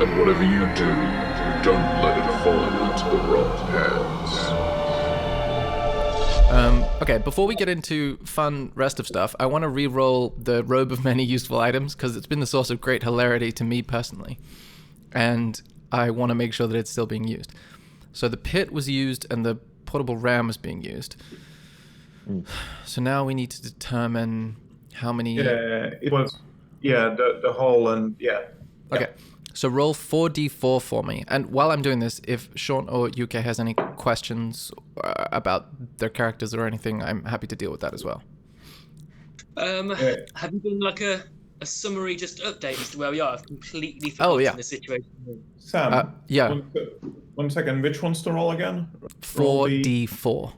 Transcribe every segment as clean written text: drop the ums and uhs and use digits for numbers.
And whatever you do, don't let it fall into the wrong hands. Okay, before we get into fun rest of stuff, I want to re-roll the Robe of Many Useful Items because it's been the source of great hilarity to me personally. And I want to make sure that it's still being used. So the pit was used and the portable ram was being used. So now we need to determine how many... It was, the whole and, Okay, so roll 4d4 for me. And while I'm doing this, if Sean or UK has any questions about their characters or anything, I'm happy to deal with that as well. Have you done like a summary just update as to where we are? I've completely forgotten the situation. Sam, yeah. One second, which one's the roll again? 4d4.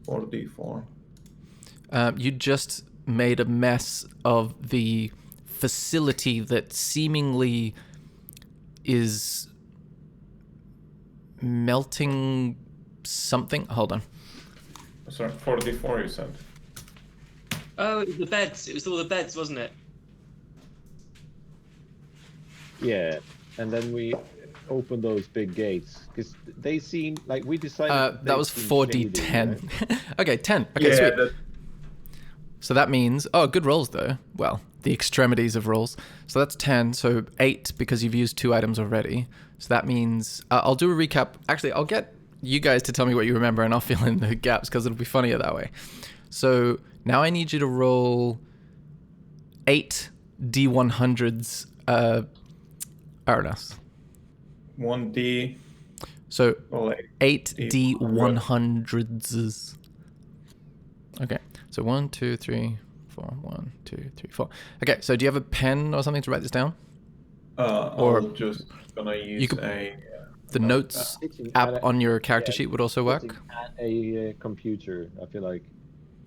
4d4. You just made a mess of the facility that seemingly is melting something. Hold on. Sorry, 4d4 you said. Oh, it was the beds. It was all the beds, wasn't it? Yeah, and then we opened those big gates because they seem like we decided. That was 4d10. Shady, right? Okay, 10. Okay, sweet. So that means... Oh, good rolls, though. Well, the extremities of rolls. So that's 10. So 8 because you've used 2 items already. So that means... I'll do a recap. Actually, I'll get you guys to tell me what you remember and I'll fill in the gaps because it'll be funnier that way. So now I need you to roll 8 D100s R.S. 1d. So Roll 8 D100s. Okay. So 1, 2, 3, 4. 1, 2, 3, 4. Okay, so do you have a pen or something to write this down? I'm just gonna use the notes app on your character sheet would also work. At a computer, I feel like.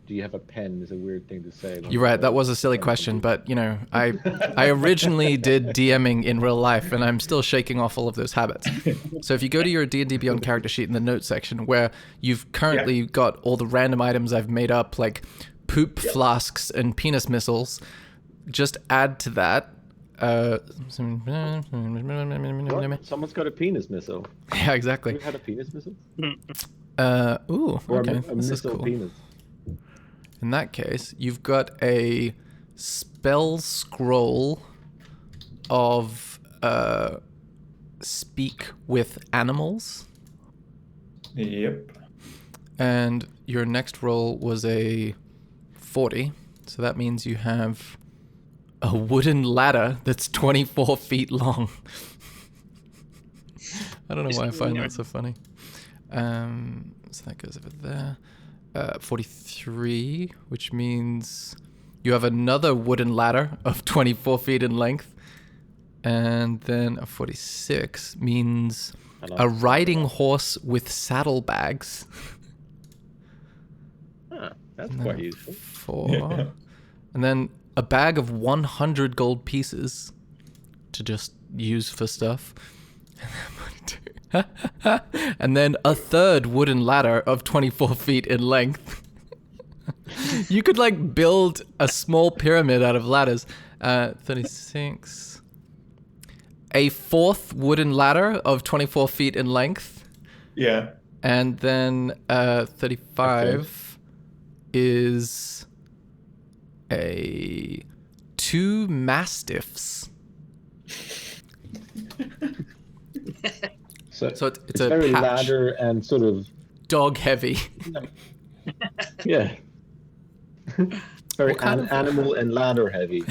Do you have a pen? Is a weird thing to say. You're right. That was a silly question, but you know, I originally did DMing in real life, and I'm still shaking off all of those habits. So if you go to your D&D Beyond character sheet in the notes section, where you've currently got all the random items I've made up, like poop flasks and penis missiles, just add to that. Someone's got a penis missile. Yeah, exactly. You had a penis missile? Ooh, okay. A This is missile cool. penis. In that case, you've got a spell scroll of speak with animals. Yep. And your next roll was a 40. So that means you have a wooden ladder that's 24 feet long. I don't know why I find that so funny. So that goes over there. 43, which means you have another wooden ladder of 24 feet in length. And then a 46 means a riding horse with saddlebags. That's quite useful. 4. And then a bag of 100 gold pieces to just use for stuff. And then a third wooden ladder of 24 feet in length. You could like build a small pyramid out of ladders. 36. A fourth wooden ladder of 24 feet in length. Yeah. And then 35 is a 2 mastiffs. So it's a very patch. ladder and sort of Dog heavy. Yeah. Very kind of- animal and ladder heavy.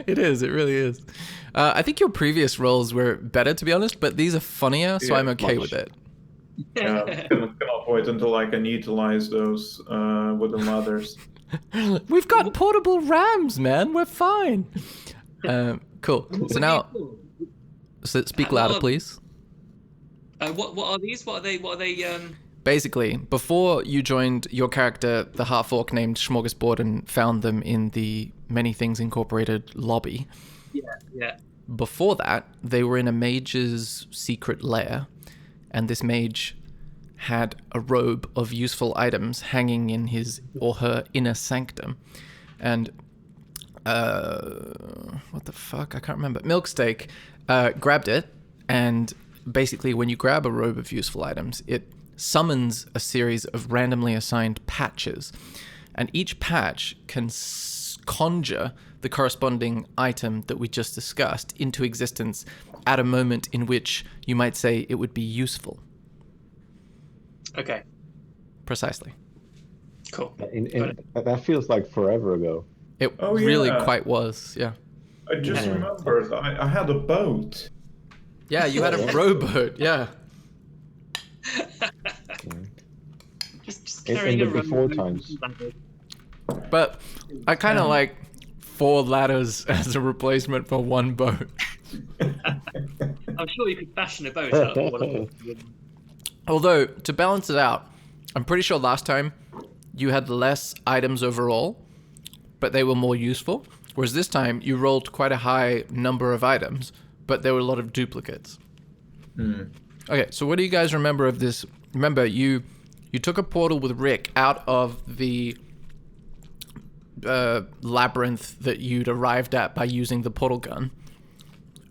It is. It really is. I think your previous roles were better, to be honest, but these are funnier, so I'm okay with it. Yeah, cannot wait until I can utilize those wooden ladders. We've got portable rams, man. We're fine. Cool. So now, speak louder, please. What are these? What are they? Basically, before you joined your character, the half-orc named Smorgasbord, and found them in the Many Things Incorporated lobby. Yeah. Before that, they were in a mage's secret lair, and this mage had a robe of useful items hanging in his or her inner sanctum. And what the fuck? I can't remember. Milksteak grabbed it, and basically when you grab a robe of useful items, it summons a series of randomly assigned patches, and each patch can conjure the corresponding item that we just discussed into existence at a moment in which you might say it would be useful. Okay. Precisely. Cool. That feels like forever ago. It Oh, really yeah. quite was, yeah. I just remembered I had a boat. Yeah, you had a rowboat, yeah. Just In carrying the around before times. But I kind of like 4 ladders as a replacement for 1 boat. I'm sure you could fashion a boat out of one. Although, to balance it out, I'm pretty sure last time you had less items overall, but they were more useful. Whereas this time you rolled quite a high number of items, but there were a lot of duplicates. Okay, so what do you guys remember of this? Remember, you took a portal with Rick out of the labyrinth that you'd arrived at by using the portal gun,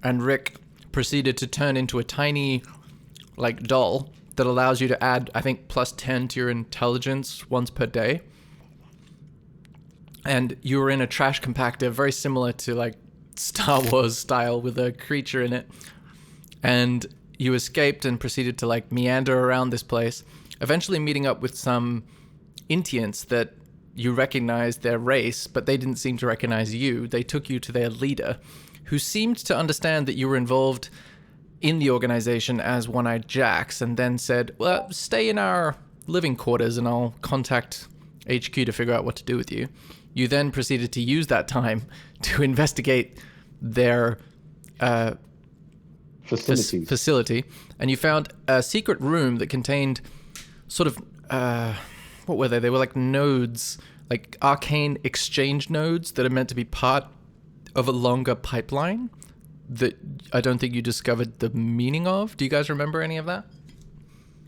and Rick proceeded to turn into a tiny, like, doll that allows you to add, I think, +10 to your intelligence once per day. And you were in a trash compactor very similar to, like, Star Wars style with a creature in it. And you escaped and proceeded to, like, meander around this place, eventually meeting up with some Intiants that you recognized their race, but they didn't seem to recognize you. They took you to their leader, who seemed to understand that you were involved in the organization as One-Eyed Jacks, and then said, well, stay in our living quarters and I'll contact HQ to figure out what to do with you. You then proceeded to use that to investigate their facility, and you found a secret room that contained sort of, what were they? They were like nodes, like arcane exchange nodes that are meant to be part of a longer pipeline that I don't think you discovered the meaning of. Do you guys remember any of that?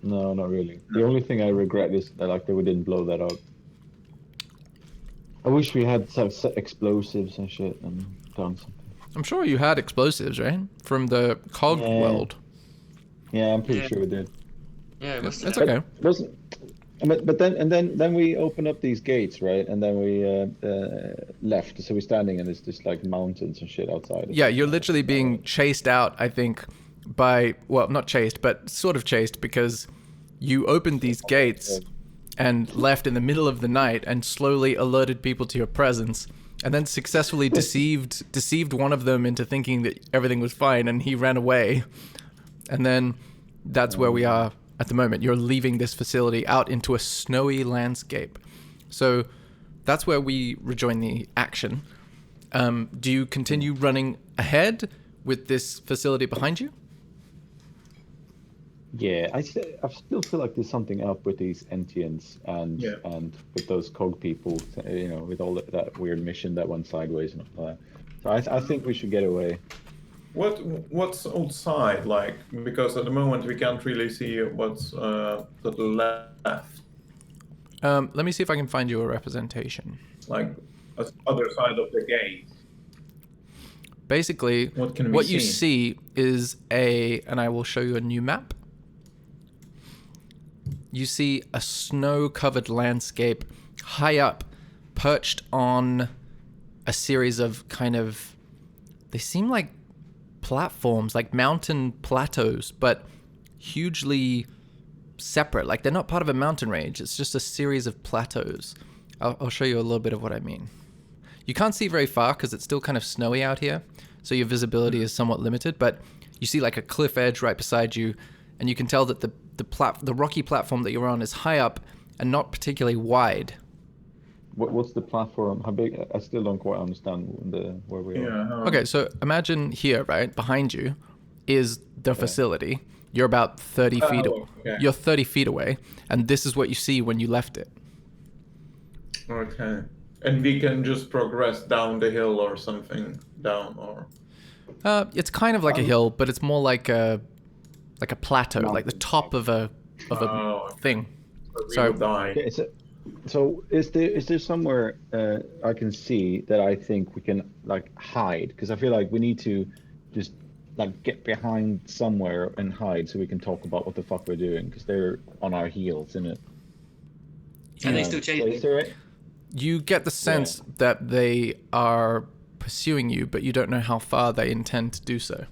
No, not really. The only thing I regret is that we didn't blow that up. I wish we had some explosives and shit and done something. I'm sure you had explosives, right? From the cog world. Yeah, I'm pretty sure we did. Yeah, it must That's have. okay. But then we opened up these gates, right? And then we left. So we're standing and there's just like mountains and shit outside. Yeah, you're literally being chased out, I think, by, well, not chased, but sort of chased, because you opened these gates and left in the middle of the night and slowly alerted people to your presence, and then successfully deceived one of them into thinking that everything was fine, and he ran away. And then that's where we are at the moment. You're leaving this facility out into a snowy landscape. So that's where we rejoin the action. Do you continue running ahead with this facility behind you? Yeah, I still feel like there's something up with these Entians and with those cog people, you know, with all that weird mission that went sideways and all that. So I think we should get away. What's outside like? Because at the moment we can't really see what's to the left, Let me see if I can find you a representation. like other side of the gate. Basically, What can we what you see? see is and I will show you a new map. You see a snow-covered landscape high up, perched on a series of kind of, they seem like platforms, like mountain plateaus, but hugely separate. Like they're not part of a mountain range. It's just a series of plateaus. I'll show you a little bit of what I mean. You can't see very far because it's still kind of snowy out here, so your visibility is somewhat limited, but you see like a cliff edge right beside you, and you can tell that the rocky platform that you're on is high up and not particularly wide. What's the platform? How big? I still don't quite understand where we are. Yeah. Okay, so imagine here, right, behind you is the facility. You're about 30 feet away. Okay. You're 30 feet away, and this is what you see when you left it. Okay. And we can just progress down the hill or something down, or It's kind of like a hill, but it's more like a plateau, Mountain. like the top of a okay. thing. we So- will die. Okay, So is there somewhere I can see that I think we can like hide? Because I feel like we need to just like get behind somewhere and hide so we can talk about what the fuck we're doing because they're on our heels, isn't it? And they still So chase is there? You get the sense that they are pursuing you, but you don't know how far they intend to do so.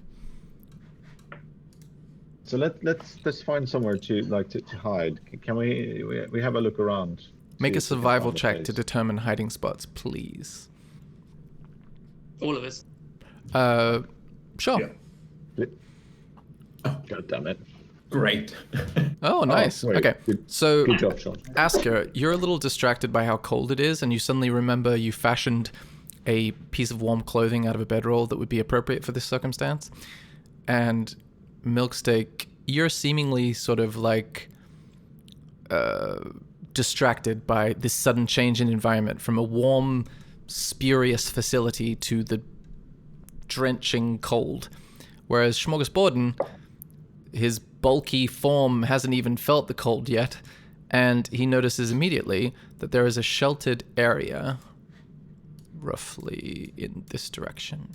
So let's find somewhere to hide. Can we have a look around? Make See a if we can survival find a check to place. determine hiding spots, please. all of us. Sure. Yeah. God damn it! Great. Oh, nice. wait, Okay. So, Good job, Sean. Asker, you're a little distracted by how cold it is, and you suddenly remember you fashioned a piece of warm clothing out of a bedroll that would be appropriate for this circumstance. And Milksteak, you're seemingly sort of like distracted by this sudden change in environment from a warm, spurious facility to the drenching cold. Whereas Smorgasborden, his bulky form hasn't even felt the cold yet, and he notices immediately that there is a sheltered area roughly in this direction.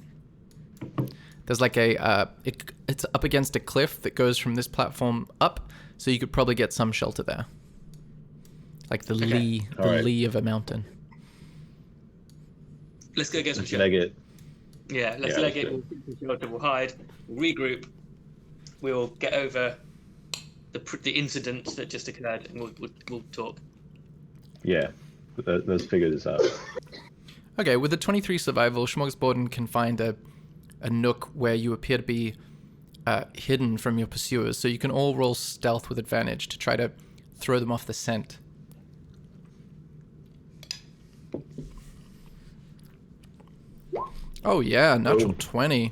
There's like it's up against a cliff that goes from this platform up, so you could probably get some shelter there. Like the lee of a mountain. Let's go get some Let's shelter. leg it. Yeah, let's Yeah, leg let's it. do We'll get some shelter. We'll hide. We'll regroup. We'll get over the incident that just occurred, and we'll talk. Yeah, let's figure this out. Okay, with a 23 survival, Smorgasborden can find a nook where you appear to be hidden from your pursuers, so you can all roll stealth with advantage to try to throw them off the scent. Oh yeah, natural 20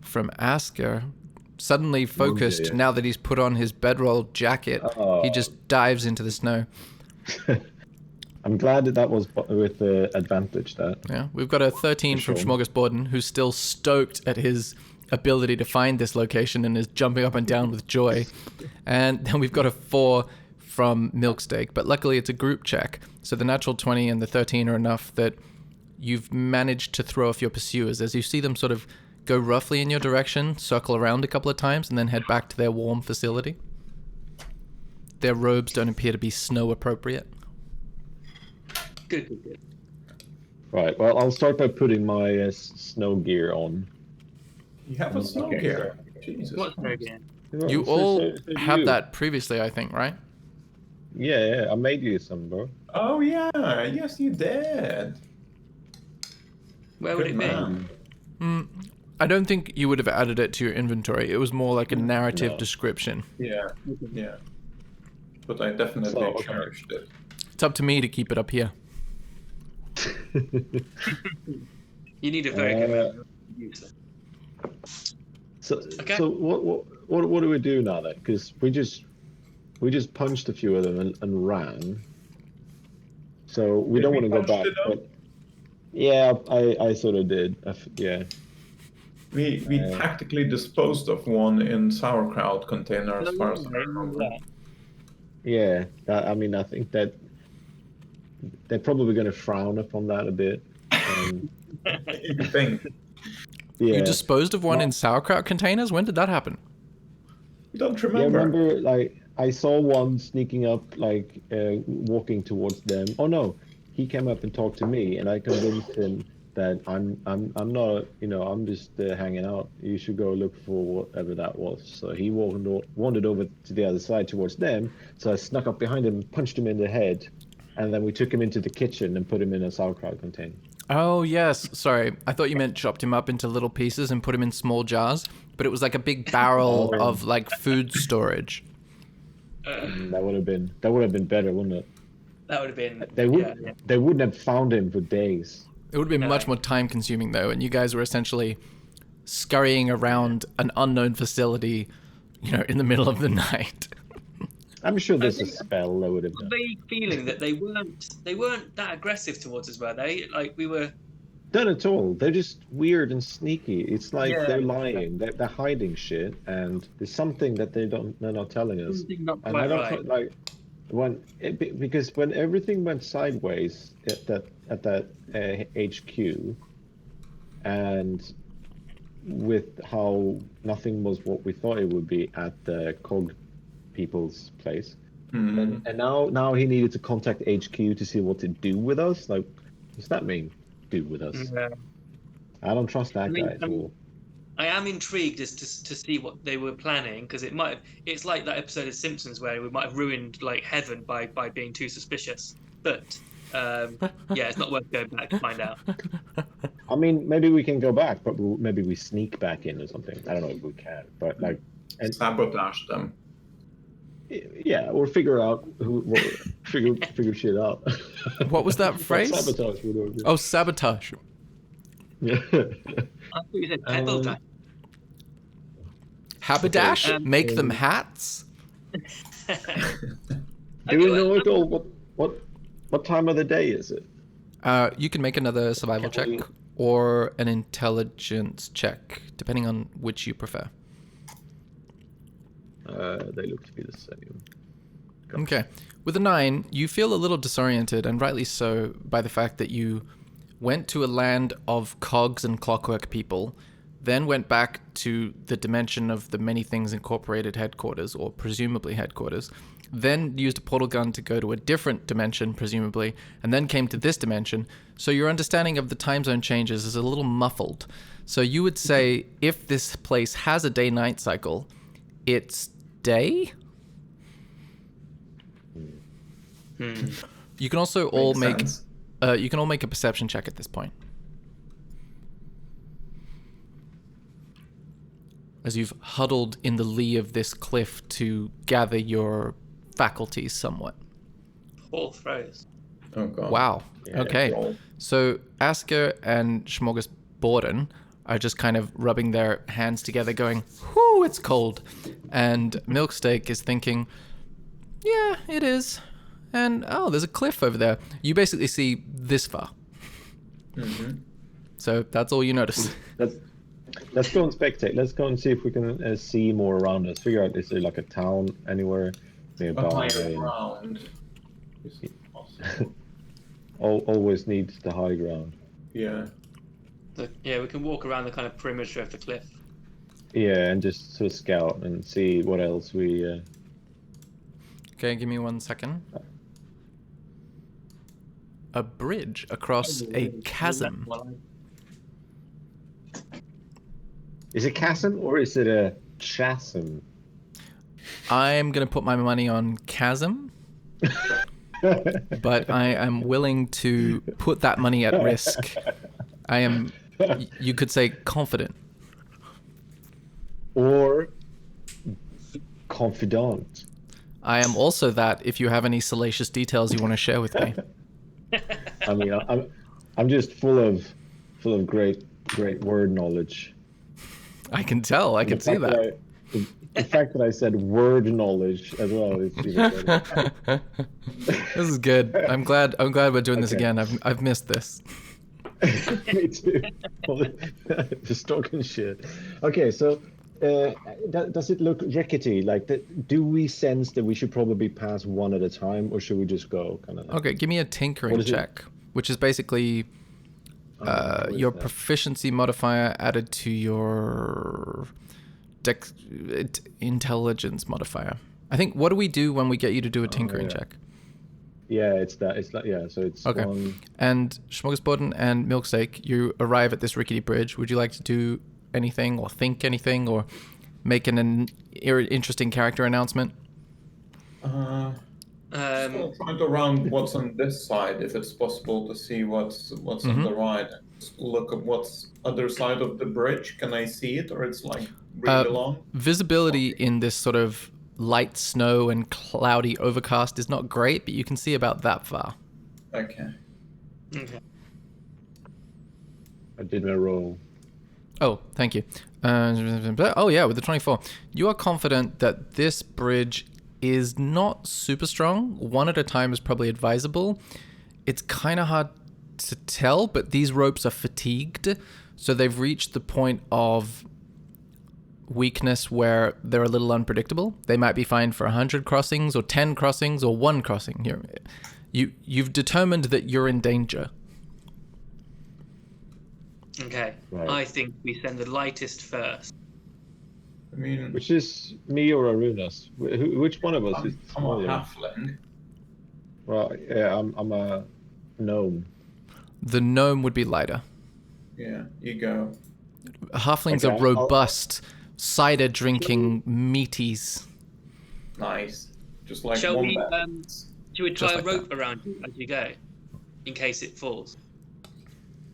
from Asker. Suddenly focused, dear. now that he's put on his bedroll jacket, he just dives into the snow. I'm glad that was with the advantage there. Yeah, we've got a 13 from Sure. Smorgasborden, who's still stoked at his ability to find this location and is jumping up and down with joy. And then we've got a 4 from Milksteak, but luckily it's a group check. So the natural 20 and the 13 are enough that you've managed to throw off your pursuers as you see them sort of go roughly in your direction, circle around a couple of times, and then head back to their warm facility. Their robes don't appear to be snow appropriate. Good. Right. Well, I'll start by putting my snow gear on. You have a snow Okay. gear. Jesus. What's there again? You So- all so had you- that previously, I think, right? Yeah, I made you some, bro. Oh yeah, yes you did. Where would Good it be? man. I don't think you would have added it to your inventory. It was more like a narrative No. description. Yeah, yeah. But I definitely So, okay. cherished it. It's up to me to keep it up here. You need a very good man. So, Okay. so what do we do now then? Because we just punched a few of them and ran. So we Did don't we want to go punch back. it up? But yeah, I sort of did. Yeah. We tactically disposed of one in sauerkraut container as far as I remember. Yeah, I mean, I think that they're probably going to frown upon that a bit. You think? Yeah. You disposed of one in sauerkraut containers? When did that happen? You don't Yeah, remember? remember, like, I saw one sneaking up, like, walking towards them. Oh no, he came up and talked to me, and I convinced him that I'm not, I'm just hanging out. You should go look for whatever that was. So he wandered over to the other side towards them. So I snuck up behind him, punched him in the head, and then we took him into the kitchen and put him in a sauerkraut container. Oh, yes. Sorry. I thought you meant chopped him up into little pieces and put him in small jars, but it was like a big barrel of like food storage. That would have been better, wouldn't it? That would have been. They wouldn't have found him for days. It would have been much more time consuming though, and you guys were essentially scurrying around an unknown facility, in the middle of the night. I'm sure there's a spell that would have done. Vague feeling that they weren't that aggressive towards us, were they? Like we were. Not at all. They're just weird and sneaky. It's like Yeah. they're lying. They're hiding shit, and there's something that they're not telling us. Something not And quite I don't right. like. Because when everything went sideways at that HQ, and with how nothing was what we thought it would be at the cog people's place, and now he needed to contact HQ to see what to do with us. Like, what's that mean? Do with us? Yeah. I don't trust that guy at I mean, all. I am intrigued as to see what they were planning, because it's like that episode of Simpsons where we might have ruined like heaven by being too suspicious. But yeah, it's not worth going back to find out. I mean, maybe we can go back, but maybe we sneak back in or something. I don't know if we can, but like, and Sabotage them. yeah, or figure out figure shit out. What was that phrase? Sabotage. Oh, sabotage. Yeah. I thought you said pebble dash. Haberdash? Make them hats? Do we know at all what time of the day is it? You can make another survival check or an intelligence check, depending on which you prefer. They look to be the same. Okay. With a 9, you feel a little disoriented, and rightly so, by the fact that you went to a land of cogs and clockwork people, then went back to the dimension of the Many Things Incorporated headquarters, or presumably headquarters, then used a portal gun to go to a different dimension, presumably, and then came to this dimension. So your understanding of the time zone changes is a little muffled. So you would say if this place has a day-night cycle, it's day? You can also all make a perception check at this point, as you've huddled in the lee of this cliff to gather your faculties somewhat. Full throws. Oh god. Wow. Yeah, Okay. roll. So Asker and Smorgasborden are just kind of rubbing their hands together going, whoo, it's cold. And Milksteak is thinking, yeah, it is. And, oh, there's a cliff over there. You basically see this far. So that's all you notice. Let's go and spectate. Let's go and see if we can see more around us. Figure out, is there like a town anywhere nearby? A higher ground. Is possible. Always needs the high ground. Yeah. Yeah, we can walk around the kind of perimeter of the cliff. Yeah, and just sort of scout and see what else we... Okay, give me 1 second. A bridge across a chasm. Is it chasm or is it a chasm? I'm going to put my money on chasm, but I am willing to put that money at risk. I am, you could say, confident. Or confidant. I am also that if you have any salacious details you want to share with me. I mean, I'm just full of great word knowledge. I can tell. I can see that. The fact that I said word knowledge as well is even better. This is good. I'm glad we're doing this Okay. again. I've missed this. Me too. Just talking shit. Okay, so does it look rickety? Like, do we sense that we should probably pass one at a time, or should we just go kind of? Okay, give me a tinkering What is it? check, which is basically What is your that? proficiency modifier added to your intelligence modifier. I think, what do we do when we get you to do a tinkering yeah. check? Yeah, it's that. It's like, yeah. So it's Okay. one. And Smorgasborden and Milksteak, you arrive at this rickety bridge. Would you like to do anything or think anything or make an interesting character announcement? Just find around what's on this side, if it's possible to see what's on the right. Just look at what's other side of the bridge. Can I see it, or it's like really long? Visibility in this sort of light snow and cloudy overcast is not great, but you can see about that far. Okay. Okay. I did my roll. Oh, thank you. Oh yeah, with the 24. You are confident that this bridge is not super strong. One at a time is probably advisable. It's kind of hard to tell, but these ropes are fatigued, so they've reached the point of weakness where they're a little unpredictable. They might be fine for 100 crossings or 10 crossings or 1 crossing. You've determined that you're in danger. Okay. Right. I think we send the lightest first. I mean, Which is me or Arunas? Which one of us is I'm a smaller? halfling. Well, yeah, I'm a gnome. The gnome would be lighter. Yeah, you go. Halflings Okay, are robust, cider-drinking meaties. Nice. Just like Shall we? wombats. Should we Just tie like a rope around you as you go, in case it falls?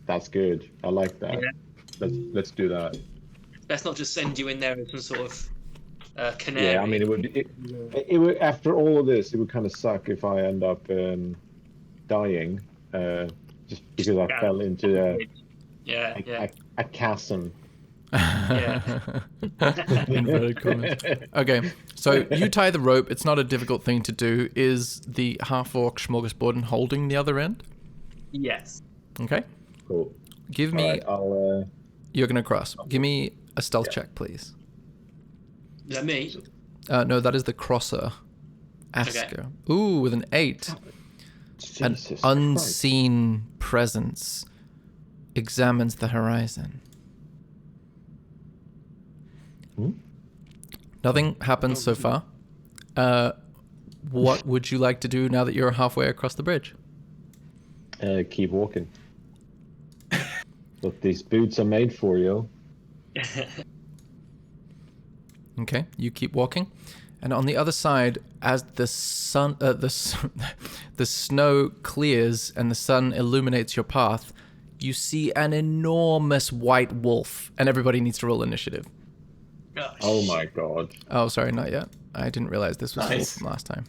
That's good. I like that. Yeah. Let's do that. Let's not just send you in there as some sort of canary. Yeah, I mean, it would after all of this, it would kind of suck if I end up dying just because I fell into a chasm. Yeah. Inverted commas. Okay, so you tie the rope. It's not a difficult thing to do. Is the half-orc smorgasbord holding the other end? Yes. Okay. Cool. Give me... All right, You're going to cross. Give me a stealth check, please. Is that me? No, that is the crosser. Asker. Ooh, with an 8. An Jesus unseen presence examines the horizon. Nothing happens so far. What would you like to do now that you're halfway across the bridge? Keep walking. Look, these boots are made for you. Okay, you keep walking, and on the other side, as the sun, the snow clears and the sun illuminates your path, you see an enormous white wolf, and everybody needs to roll initiative. Oh my god. Oh, sorry, not yet. I didn't realize this was Nice. wolf from last time.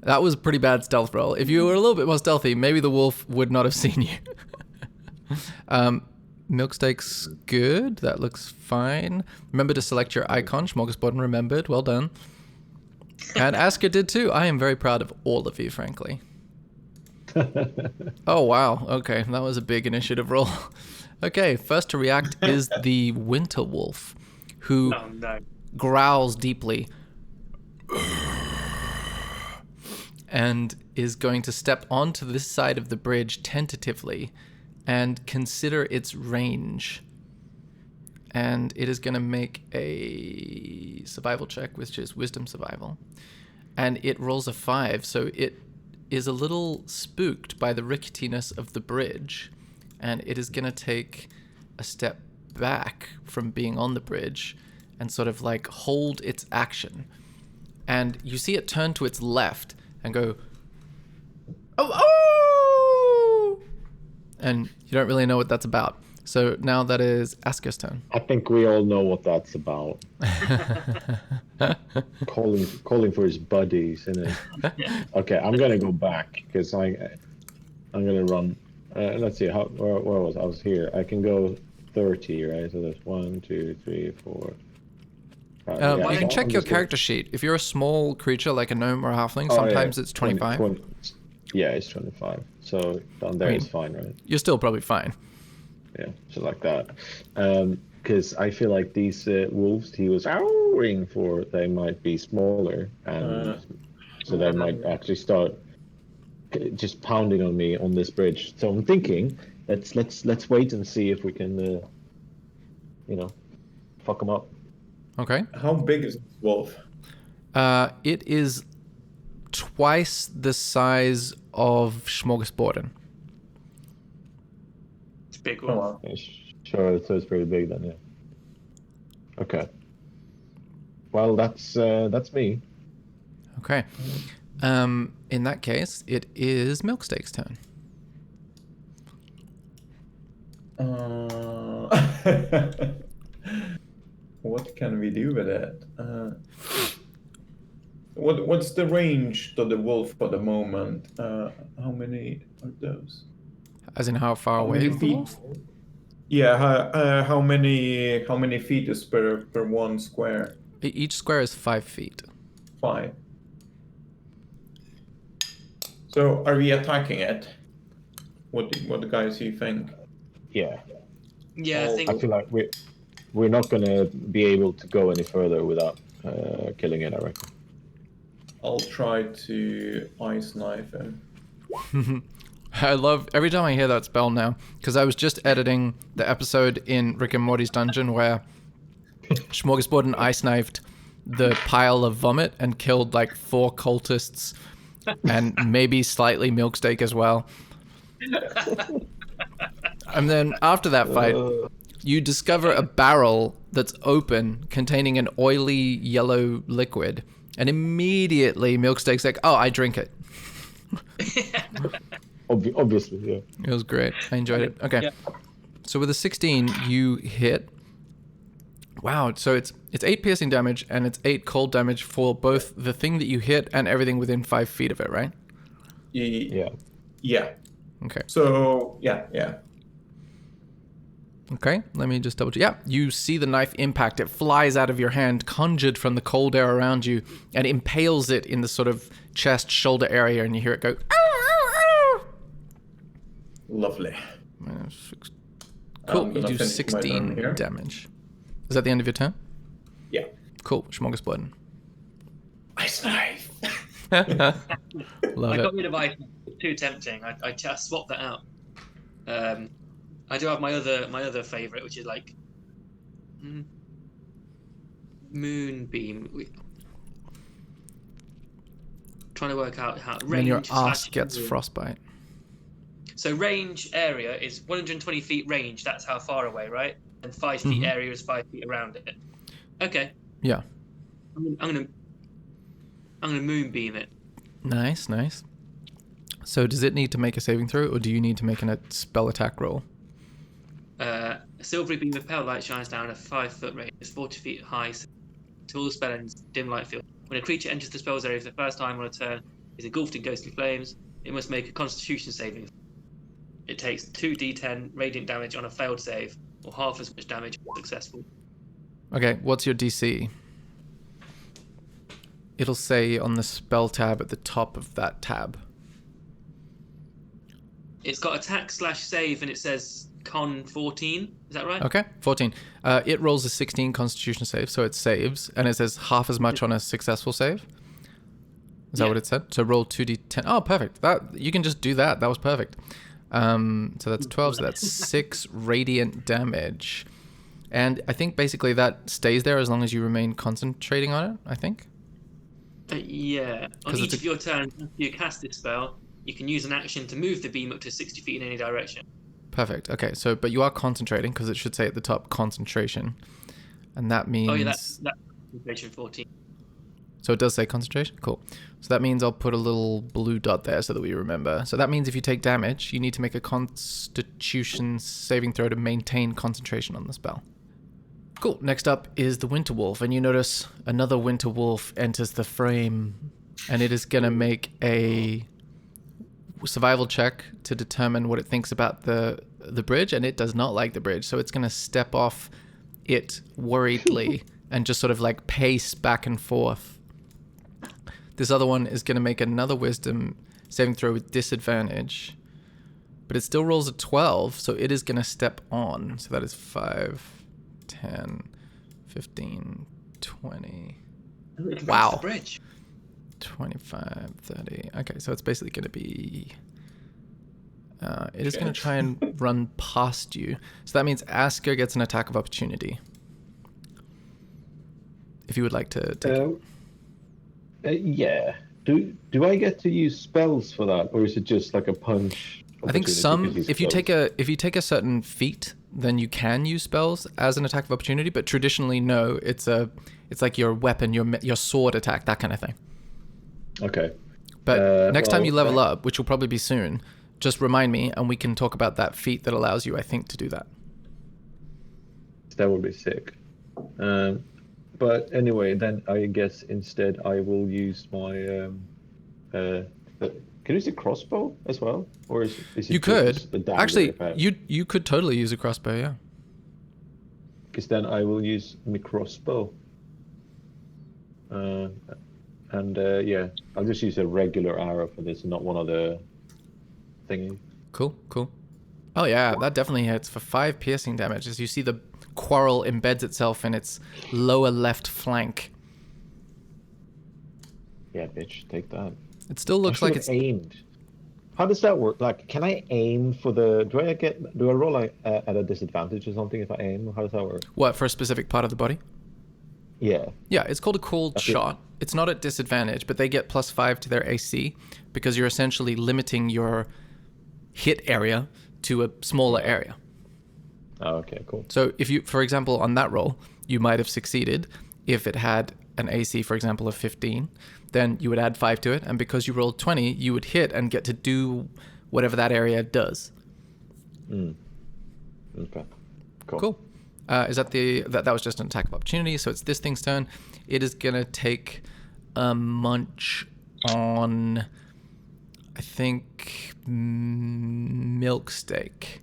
That was a pretty bad stealth roll. If you were a little bit more stealthy, maybe the wolf would not have seen you. Milksteak's good. That looks fine. Remember to select your icon. Smorgasbord remembered. Well done. And Asker did too. I am very proud of all of you, frankly. Oh, wow. Okay, that was a big initiative roll. Okay, first to react is the winter wolf, who Oh no. growls deeply and is going to step onto this side of the bridge tentatively and consider its range. And it is going to make a survival check, which is wisdom survival. And it rolls a 5, so it is a little spooked by the ricketiness of the bridge. And it is going to take a step back from being on the bridge and sort of like hold its action. And you see it turn to its left and go, oh! And you don't really know what that's about. So now that is Asker's turn. I think we all know what that's about. calling for his buddies, isn't it? Okay, I'm gonna go back because I'm gonna run. Let's see, where was I? I was here. I can go 30, right? So there's 1, 2, 3, 4. 5. You can check I'm your just character sheet. If you're a small creature like a gnome or a halfling, Oh, sometimes yeah. it's 25. 20. Yeah, it's 25. So down there I mean, is fine, right? You're still probably fine. Yeah, so like that. Because I feel like these wolves he was howling for, they might be smaller, and so they might actually start just pounding on me on this bridge. So I'm thinking, let's wait and see if we can, fuck them up. Okay. How big is this wolf? It is twice the size of Smorgasborden. It's a big Oh, one. wow. Yeah, sure, so it's pretty big then, yeah. Okay. Well, that's me. Okay. In that case, it is Milksteak's turn. What can we do with it? What's the range to the wolf for the moment? How many are those? As in how far How away many is the feet? wolf? Yeah. How many feet is per one square? Each square is 5 feet. 5. So are we attacking it? What guys you think? Yeah. Yeah, I Oh, think I feel like we're not gonna be able to go any further without killing it, I reckon. I'll try to ice knife him. I love every time I hear that spell now, because I was just editing the episode in Rick and Morty's dungeon where Smorgasbord ice knifed the pile of vomit and killed like 4 cultists and maybe slightly Milksteak as well. And then after that fight, you discover a barrel that's open containing an oily yellow liquid, and immediately Milksteak's like, oh, I drink it. Obviously, yeah. It was great. I enjoyed it. Okay. Yeah. So with a 16, you hit. Wow. So it's 8 piercing damage and it's 8 cold damage for both the thing that you hit and everything within 5 feet of it, right? Yeah. Yeah. Okay. So yeah. Okay. Let me just double check. Yeah. You see the knife impact. It flies out of your hand, conjured from the cold air around you, and impales it in the sort of chest, shoulder area, and you hear it go. Lovely. Cool. I'm You gonna do finish my 16 turn here. damage. Is that the end of your turn? Yeah. Cool. Smorgasbord. Ice knife. Love I it. got rid of ice. It's too tempting. I just swapped that out. I do have my other favorite, which is like moonbeam. Trying to work out how range. When your ass slash- gets frostbite. So range area is 120 feet range. That's how far away, right? And 5 feet area is 5 feet around it. Okay. Yeah. I'm gonna moonbeam it. Nice. So does it need to make a saving throw, or do you need to make a spell attack roll? A silvery beam of pale light shines down a 5-foot radius, 40 feet high, till the spell ends. Dim light field. When a creature enters the spell's area for the first time on a turn, is engulfed in ghostly flames. It must make a Constitution saving. It takes 2d10 radiant damage on a failed save, or half as much damage if successful. Okay, what's your DC? It'll say on the spell tab at the top of that tab. It's got attack/save, and it says Con 14. Is that right? Okay, 14. It rolls a 16 Constitution save, so it saves, and it says half as much on a successful save. Is that what it said? So roll 2d10. Oh, perfect. That you can just do that. That was perfect. So that's 12. So that's 6 radiant damage, and I think basically that stays there as long as you remain concentrating on it. I think. Yeah. On 'Cause each it's a- of your turns, after you cast this spell, you can use an action to move the beam up to 60 feet in any direction. Perfect. Okay. So, but you are concentrating because it should say at the top concentration, and that means. Oh yeah, that's concentration 14. So it does say concentration? Cool. So that means I'll put a little blue dot there so that we remember. So that means if you take damage, you need to make a Constitution saving throw to maintain concentration on the spell. Cool. Next up is the Winter Wolf, and you notice another Winter Wolf enters the frame, and it is going to make a survival check to determine what it thinks about the bridge, and it does not like the bridge. So it's going to step off it worriedly and just sort of like pace back and forth. This other one is going to make another wisdom saving throw with disadvantage, but it still rolls a 12, so it is going to step on. So that is 5, 10, 15, 20. Wow. The bridge. 25, 30. Okay, so it's basically going to be... it is going to try and run past you. So that means Asker gets an attack of opportunity. If you would like to take it. Yeah. Do I get to use spells for that, or is it just like a punch? I think if you take a certain feat, then you can use spells as an attack of opportunity. But traditionally, no. It's like your weapon, your sword attack, that kind of thing. Okay. But next time you level up, which will probably be soon, just remind me, and we can talk about that feat that allows you, I think, to do that. That would be sick. But anyway, then I guess instead I will use my. Can you use a crossbow as well, or is it You just could the dagger actually. if I have? You could totally use a crossbow, yeah. Because then I will use my crossbow. Yeah, I'll just use a regular arrow for this, not one of the thingy. Cool. Oh yeah, that definitely hits for 5 piercing damage. As you see the quarrel embeds itself in its lower left flank. Yeah, bitch, take that. It still looks like it's aimed. How does that work? Like, can I aim for the? Do I roll like, at a disadvantage or something if I aim? How does that work? what, for a specific part of the body? Yeah. Yeah, it's called a called shot. It's not at disadvantage, but they get +5 to their AC because you're essentially limiting your hit area to a smaller area. Oh, okay, cool. So if you, for example, on that roll, you might have succeeded if it had an AC, for example, of 15, then you would add 5 to it. And because you rolled 20, you would hit and get to do whatever that area does. Okay. Cool. Is that that was just an attack of opportunity. So it's this thing's turn. It is going to take a munch on, I think, milk steak.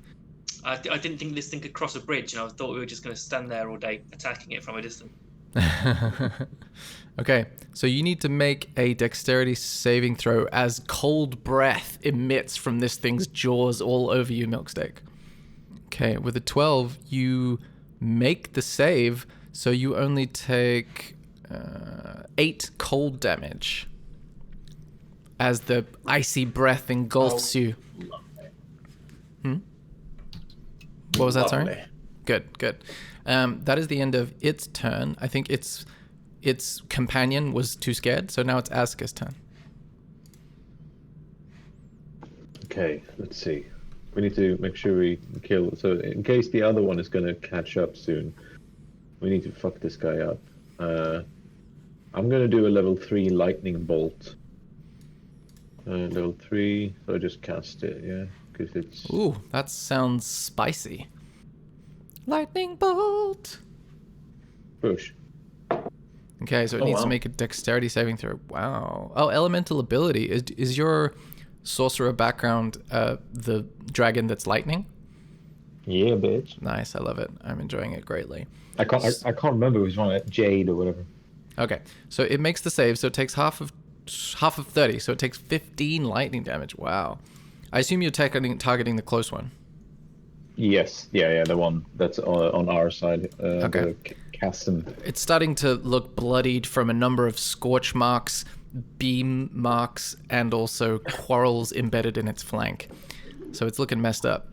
I didn't think this thing could cross a bridge, and I thought we were just going to stand there all day attacking it from a distance. Okay, so you need to make a dexterity saving throw as cold breath emits from this thing's jaws all over you, Milksteak. Okay, with a 12, you make the save, so you only take 8 cold damage as the icy breath engulfs you. What was that, sorry? Good. That is the end of its turn. I think its companion was too scared, so now it's Asuka's turn. Okay, let's see. We need to make sure we kill. So in case the other one is going to catch up soon, we need to fuck this guy up. I'm going to do a level 3 lightning bolt. Level 3, so I just cast it, yeah? Because it's... Ooh, that sounds spicy. Lightning bolt! Push. Okay, so it needs to make a dexterity saving throw. Wow. Oh, elemental ability. Is your sorcerer background the dragon that's lightning? Yeah, bitch. Nice, I love it. I'm enjoying it greatly. I can't remember which one, Jade or whatever. Okay, so it makes the save, so it takes half of 30, so it takes 15 lightning damage. Wow. I assume you're targeting the close one. Yes, yeah, the one that's on our side. Okay. The chasm. It's starting to look bloodied from a number of scorch marks, beam marks, and also quarrels embedded in its flank. So it's looking messed up.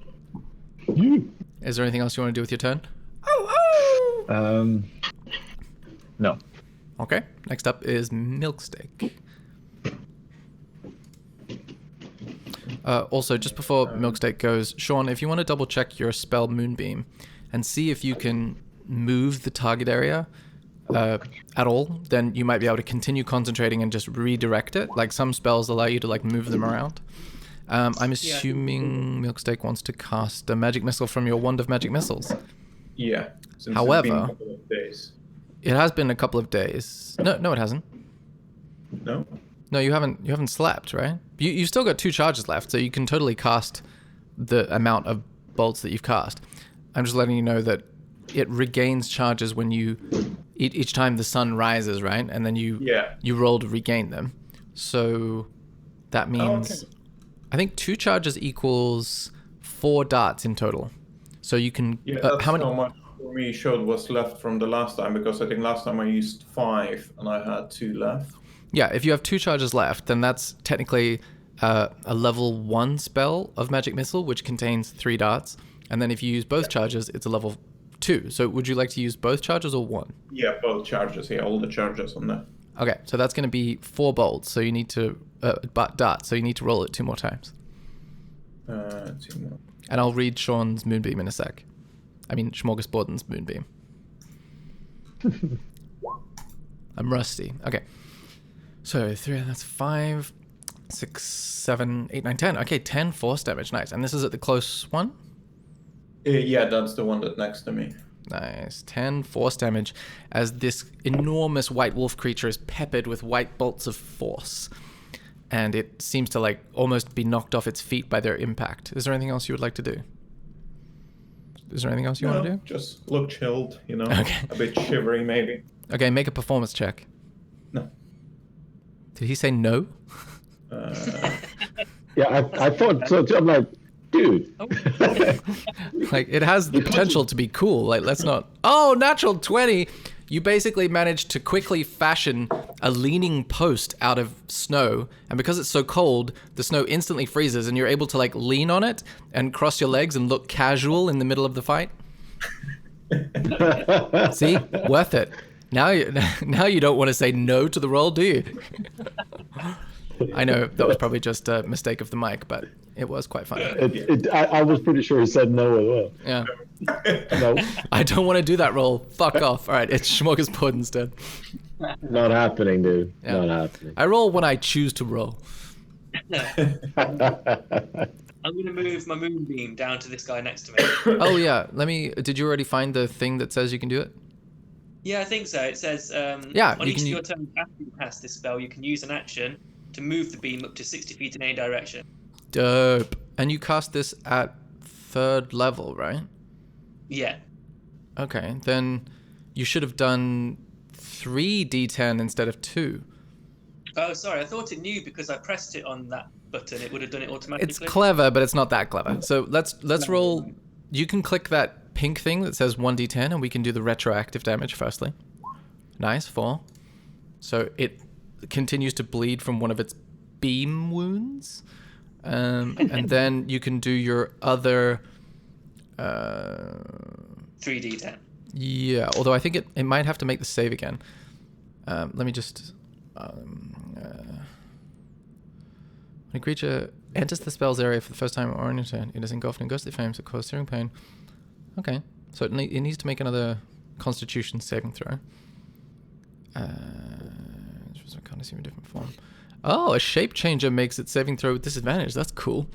Is there anything else you want to do with your turn? No. Okay, next up is Milksteak. Also, just before Milksteak goes, Sean, if you want to double check your spell Moonbeam and see if you can move the target area at all, then you might be able to continue concentrating and just redirect it. Like some spells allow you to like move them around. I'm assuming Milksteak wants to cast a magic missile from your wand of magic missiles. Yeah. Since However, it's been a couple of days. It has been a couple of days. No, it hasn't. No? No, you haven't slept, right? You've still got 2 charges left, so you can totally cast the amount of bolts that you've cast. I'm just letting you know that it regains charges when each time the sun rises, right? And then you roll to regain them. So that means I think 2 charges equals 4 darts in total. So you can that's how many? How much for me showed was left from the last time, because I think last time I used 5 and I had 2 left. Yeah, if you have 2 charges left, then that's technically a level 1 spell of Magic Missile, which contains 3 darts. And then if you use both charges, it's a level 2. So would you like to use both charges or 1? Yeah, both charges. Yeah, all the charges on there. Okay, so that's going to be 4 bolts. So you need to, darts. So you need to roll it 2 more times. 2 more. And I'll read Sean's Moonbeam in a sec. I mean, Smorgasborden's Moonbeam. I'm rusty. Okay. So 3, that's 5, 6, 7, 8, 9, 10. Okay, 10 force damage. Nice. And this is at the close one? Yeah, that's the one that's next to me. Nice. 10 force damage as this enormous white wolf creature is peppered with white bolts of force. And it seems to like almost be knocked off its feet by their impact. Is there anything else you would like to do? Is there anything else you want to do? Just look chilled, Okay. A bit shivery maybe. Okay, make a performance check. No. Did he say no? Yeah, I thought so too. I'm like, dude. Like, it has the potential to be cool. Like, let's not. Oh, natural 20. You basically managed to quickly fashion a leaning post out of snow, and because it's so cold, the snow instantly freezes, and you're able to like lean on it and cross your legs and look casual in the middle of the fight. See, worth it. Now you don't want to say no to the roll, do you? I know that was probably just a mistake of the mic, but it was quite funny. I was pretty sure he said no as well. Yeah. No, I don't want to do that roll. Fuck off. All right, it's Smorgasbord instead. not happening, dude. Yeah. Not happening. I roll when I choose to roll. I'm going to move my moonbeam down to this guy next to me. Oh yeah, did you already find the thing that says you can do it? Yeah, I think so. It says, Yeah, on you each can of your turns after you cast this spell, you can use an action to move the beam up to 60 feet in any direction. Dope. And you cast this at 3rd level, right? Yeah. Okay, then you should have done 3d10 instead of 2. Oh, sorry. I thought it knew because I pressed it on that button. It would have done it automatically. It's clever, but it's not that clever. So let's roll. You can click that pink thing that says 1d10, and we can do the retroactive damage firstly. Nice, 4. So it continues to bleed from one of its beam wounds. And then you can do your other... 3d10. Yeah, although I think it might have to make the save again. Let me just... when a creature enters the spell's area for the first time or on your turn, it is engulfed in ghostly flames that cause searing pain. Okay, so it needs to make another Constitution saving throw. I can't assume a different form. Oh, a shape changer makes its saving throw with disadvantage. That's cool.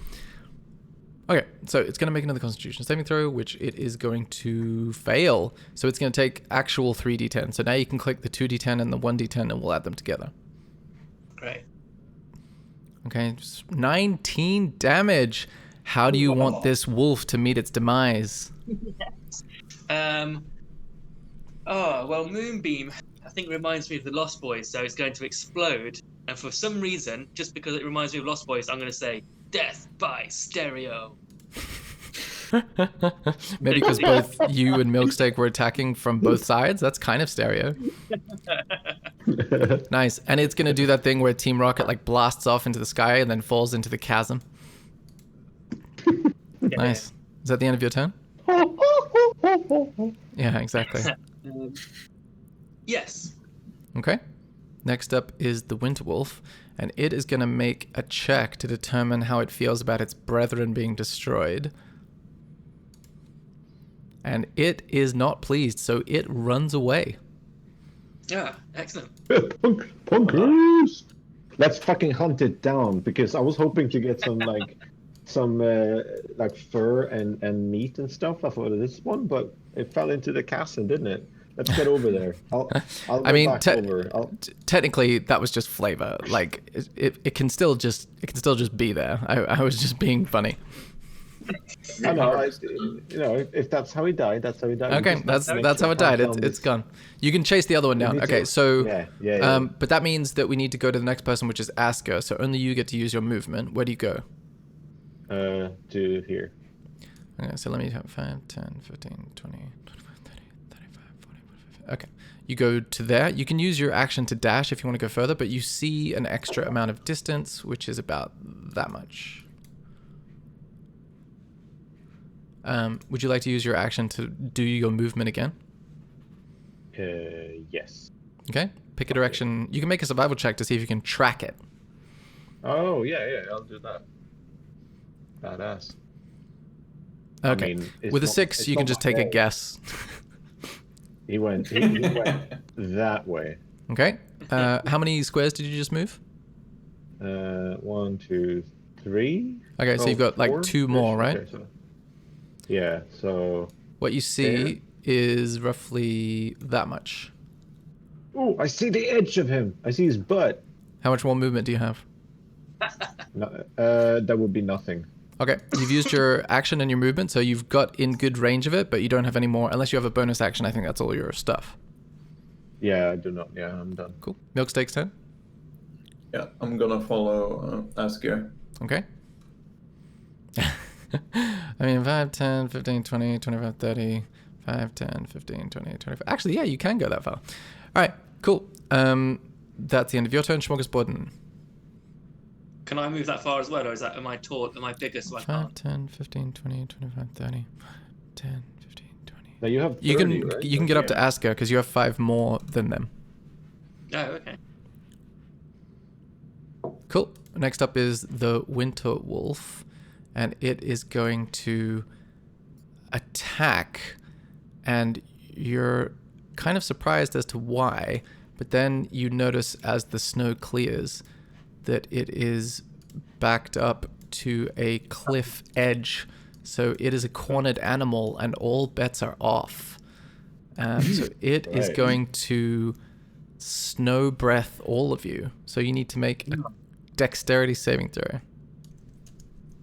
Okay, so it's going to make another Constitution saving throw, which it is going to fail. So it's going to take actual 3d10. So now you can click the 2d10 and the 1d10, and we'll add them together. Great. Okay, 19 damage. How do you want this wolf to meet its demise? Oh, well, Moonbeam, I think reminds me of the Lost Boys, so it's going to explode. And for some reason, just because it reminds me of Lost Boys, I'm going to say, death by stereo. Maybe because both you and Milksteak were attacking from both sides? That's kind of stereo. Nice. And it's going to do that thing where Team Rocket like blasts off into the sky and then falls into the chasm. Nice. Is that the end of your turn? Yeah, exactly. Yes. Okay. Next up is the Winter Wolf, and it is going to make a check to determine how it feels about its brethren being destroyed. And it is not pleased, so it runs away. Yeah, excellent. Punkers! Let's fucking hunt it down, because I was hoping to get some fur and meat and stuff off of this one, but it fell into the chasm, didn't it? Let's get over there. I'll I mean, back over. technically that was just flavor. Like it can still just be there. I was just being funny. I know, if that's how he died, that's how he died. Okay, that's how it died. It's gone. You can chase the other one down. Okay, so yeah. But that means that we need to go to the next person, which is Asker. So only you get to use your movement. Where do you go? To here. Okay, so let me have 5, 10, 15, 20, 25, 30, 35, 40, 45. Okay, you go to there. You can use your action to dash if you want to go further, but you see an extra amount of distance, which is about that much. Would you like to use your action to do your movement again? Yes. Okay, pick a direction. You can make a survival check to see if you can track it. Oh, yeah, I'll do that. Badass. Okay, I mean, with a 6, you can just take a guess. He went that way. Okay, how many squares did you just move? 1, 2, 3. Okay, so you've got like 2 more, right? Okay, yeah, so... What you see is roughly that much. Oh, I see the edge of him. I see his butt. How much more movement do you have? No, that would be nothing. Okay, you've used your action and your movement, so you've got in good range of it, but you don't have any more. Unless you have a bonus action, I think that's all your stuff. Yeah, I do not. Yeah, I'm done. Cool. Milksteak's turn. Yeah, I'm gonna follow Asker. Okay. I mean, 5, 10, 15, 20, 25, 30, 5, 10, 15, 20, 25. Actually, yeah, you can go that far. All right, cool. That's the end of your turn, Smorgasborden. Can I move that far as well, or am I bigger so I 5, can't? 10, 15, 20, 25, 30, 10, 15, 20. Now you have 30, You can right? you can get up to Asker because you have 5 more than them. Oh, okay. Cool. Next up is the Winter Wolf, and it is going to attack, and you're kind of surprised as to why, but then you notice as the snow clears that it is backed up to a cliff edge, so it is a cornered animal and all bets are off. So it is Right. going to snow breath all of you, so you need to make a dexterity saving throw.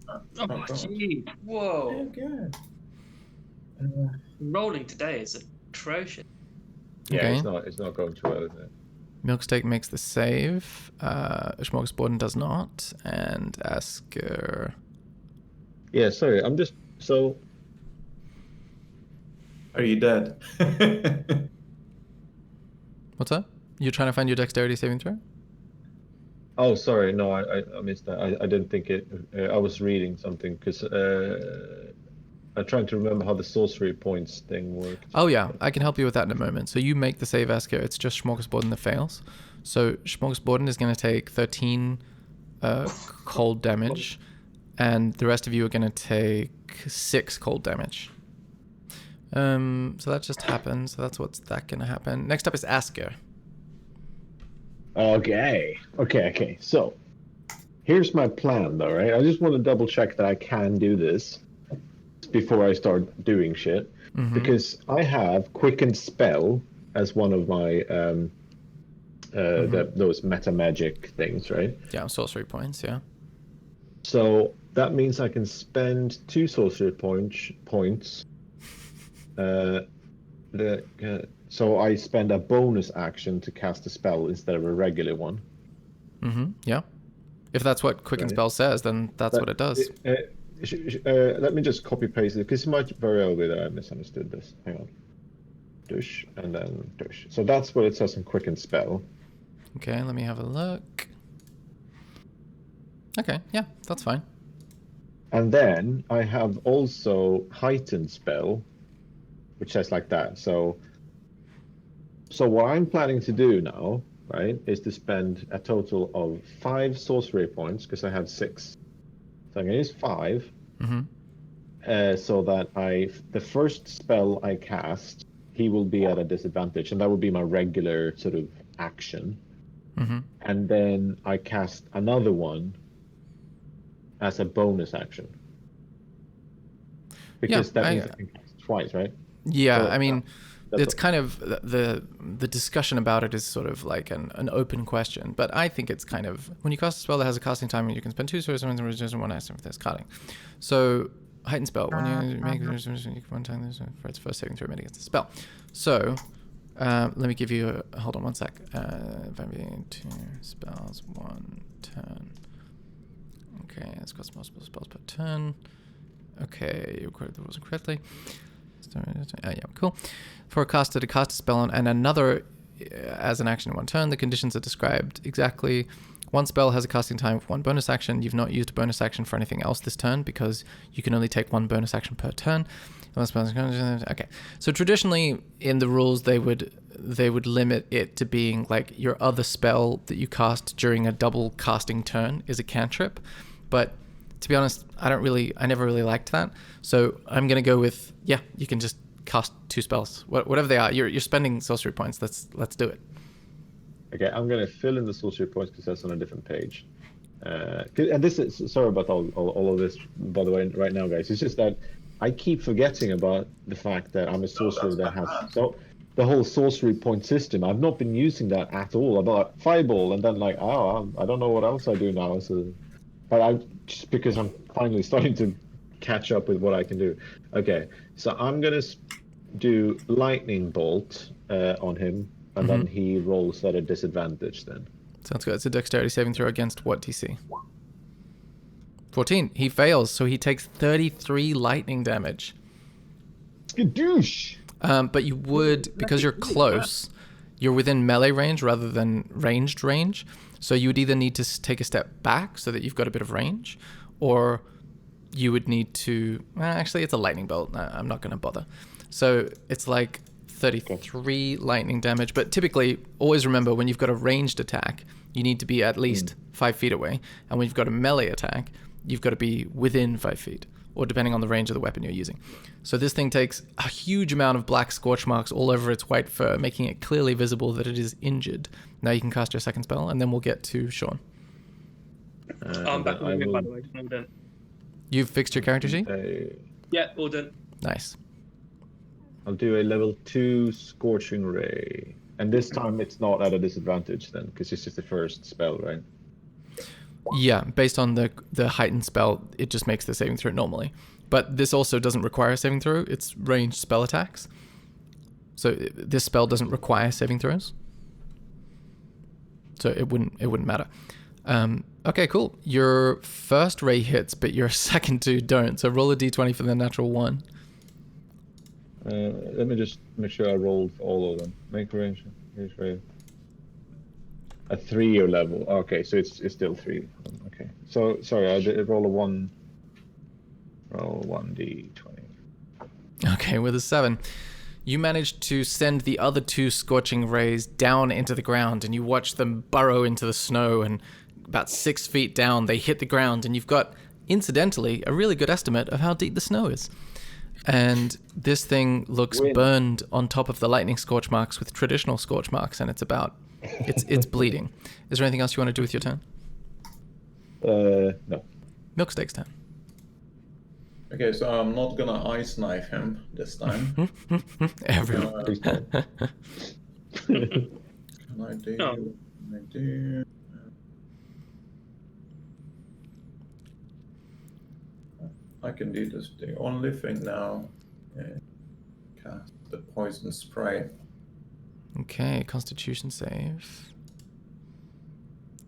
Oh, God. gee. Whoa. Okay. Rolling today is atrocious. Yeah, Okay. it's not going too well, is it? Milksteak makes the save. Smorgasborden does not, and Asker. Yeah, sorry, I'm just so. Are you dead? What's that? You're trying to find your dexterity saving throw? Oh, sorry, no, I missed that. I didn't think it. I was reading something because I'm trying to remember how the sorcery points thing worked. Oh yeah, I can help you with that in a moment. So you make the save, Asker. It's just Smorgasborden that fails. So Smorgasborden is going to take 13 cold damage, and the rest of you are going to take 6 cold damage. So that just happened. So that's what's that going to happen. Next up is Asker. Okay. So, here's my plan, though, right? I just want to double check that I can do this before I start doing shit, because I have Quicken Spell as one of my those meta magic things, right? Yeah, sorcery points. Yeah. So that means I can spend 2 sorcery points. So I spend a bonus action to cast a spell instead of a regular one. Yeah. If that's what Quicken Right. Spell says, then that's what it does. Let me just copy paste it because it might very well be that I misunderstood this. Hang on. Dush and then dush. So that's what it says in Quicken Spell. Okay, let me have a look. Okay, yeah, that's fine. And then I have also Heightened Spell, which says like that. So what I'm planning to do now, right, is to spend a total of 5 sorcery points because I have 6. So I'm going to use 5. So that the first spell I cast, he will be at a disadvantage, and that would be my regular sort of action. And then I cast another one as a bonus action. Because that means I can cast twice, right? Yeah, So, I mean, that's it's kind of the discussion about it is sort of like an open question, but I think it's kind of when you cast a spell that has a casting time, you can spend 2 sorcery points and resist 1 action for this carding. So heightened spell when you make one time for its first saving throw made against the spell. So let me give you hold on one sec. 2 spells 1 turn. Okay, it's got multiple spells per turn. Okay, you recorded the rules incorrectly. Yeah, cool. For a caster to cast a spell and another as an action in 1 turn, the conditions are described exactly. 1 spell has a casting time of 1 bonus action. You've not used a bonus action for anything else this turn because you can only take 1 bonus action per turn. Okay, so traditionally in the rules they would limit it to being like your other spell that you cast during a double casting turn is a cantrip, but to be honest, I never really liked that. So I'm gonna go with you can just cast 2 spells, whatever they are. You're spending sorcery points. Let's do it. Okay, I'm gonna fill in the sorcery points because that's on a different page. And this is sorry about all of this, by the way, right now, guys. It's just that I keep forgetting about the fact that I'm a sorcerer that has the whole sorcery point system. I've not been using that at all. About fireball, and then like, I don't know what else I do now. So, but just because I'm finally starting to catch up with what I can do. Okay, so I'm gonna do lightning bolt on him, and then he rolls at a disadvantage. Then Sounds good. It's a dexterity saving throw against what DC? 14. He fails, so he takes 33 lightning damage. Skadoosh! But you would, because you're close, you're within melee range rather than ranged range. So you would either need to take a step back so that you've got a bit of range, or you would need to... actually, it's a lightning bolt. I'm not going to bother. So it's like 33 lightning damage. But typically, always remember, when you've got a ranged attack, you need to be at least 5 feet away. And when you've got a melee attack, you've got to be within 5 feet, or depending on the range of the weapon you're using. So this thing takes a huge amount of black scorch marks all over its white fur, making it clearly visible that it is injured. Now you can cast your second spell, and then we'll get to Sean. I'm back on the by the way. I'm done. You've fixed your character sheet? Yeah, all done. Nice. I'll do a level 2 Scorching Ray. And this time it's not at a disadvantage then, because it's just the first spell, right? Yeah, based on the heightened spell, it just makes the saving throw normally. But this also doesn't require a saving throw. It's ranged spell attacks. So this spell doesn't require saving throws. So it wouldn't matter. Okay, cool. Your first ray hits, but your second two don't. So roll a d20 for the natural 1. Let me just make sure I rolled all of them. Make range. Here's ray. A 3 level. Okay, so it's still 3. Okay. So sorry, I did roll a 1. Roll 1d20. Okay, with a 7. You managed to send the other 2 scorching rays down into the ground, and you watch them burrow into the snow, and about 6 feet down, they hit the ground, and you've got, incidentally, a really good estimate of how deep the snow is. And this thing looks burned on top of the lightning scorch marks with traditional scorch marks, and it's bleeding. Is there anything else you want to do with your turn? No. Milksteak's turn. Okay, so I'm not gonna ice knife him this time. Everyone. Can I do? No. Can I do? I can do this. The only thing now, cast the poison spray. Okay, Constitution save.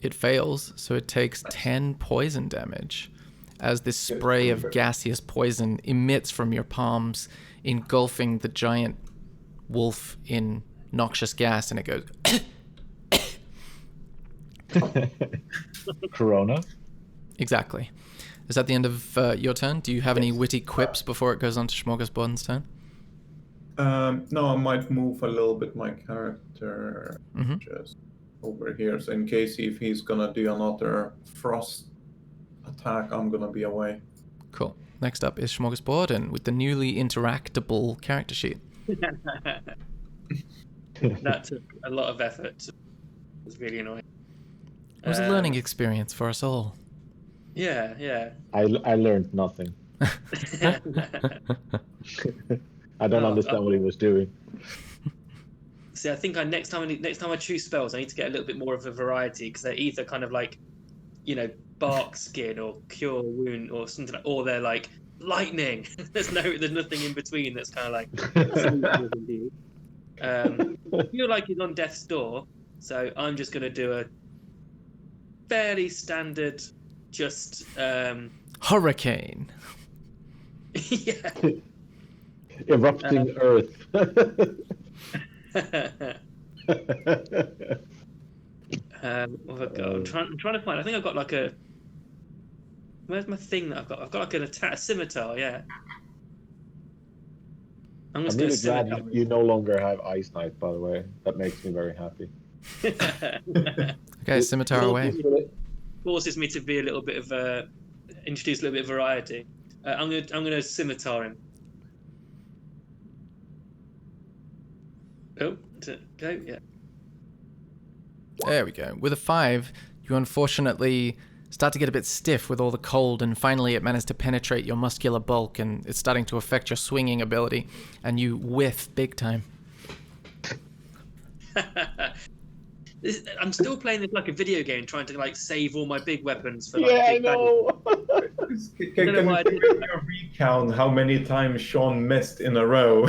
It fails, so it takes 10 poison damage as this spray of gaseous poison emits from your palms, engulfing the giant wolf in noxious gas, and it goes... Corona? Exactly. Is that the end of your turn? Do you have any witty quips before it goes on to Smorgasbord's turn? No, I might move a little bit my character just over here. So in case if he's gonna do another frost attack, I'm gonna be away. Cool. Next up is Smorgasbord, and with the newly interactable character sheet. That took a lot of effort. It was really annoying. It was a learning experience for us all. Yeah. I learned nothing. I don't understand what he was doing. See, I think next time I choose spells, I need to get a little bit more of a variety, because they're either kind of like, bark skin or cure wound or something, or they're like lightning. there's nothing in between that's kind of like. I feel like he's on death's door, so I'm just gonna do a fairly standard, just Hurricane. yeah. Erupting Earth. What have I got? I'm trying to find. I think I've got like a. Where's my thing that I've got? I've got like a scimitar. Yeah. I'm really glad you no longer have Ice Knight, by the way. That makes me very happy. Okay, scimitar away. Forces me to be a little bit of introduce a little bit of variety. I'm gonna scimitar him. Oh, go, yeah. There we go. With a 5, you unfortunately start to get a bit stiff with all the cold, and finally it managed to penetrate your muscular bulk, and it's starting to affect your swinging ability, and you whiff big time. I'm still playing this like a video game, trying to like save all my big weapons for like I big know. Can you recount how many times Sean missed in a row?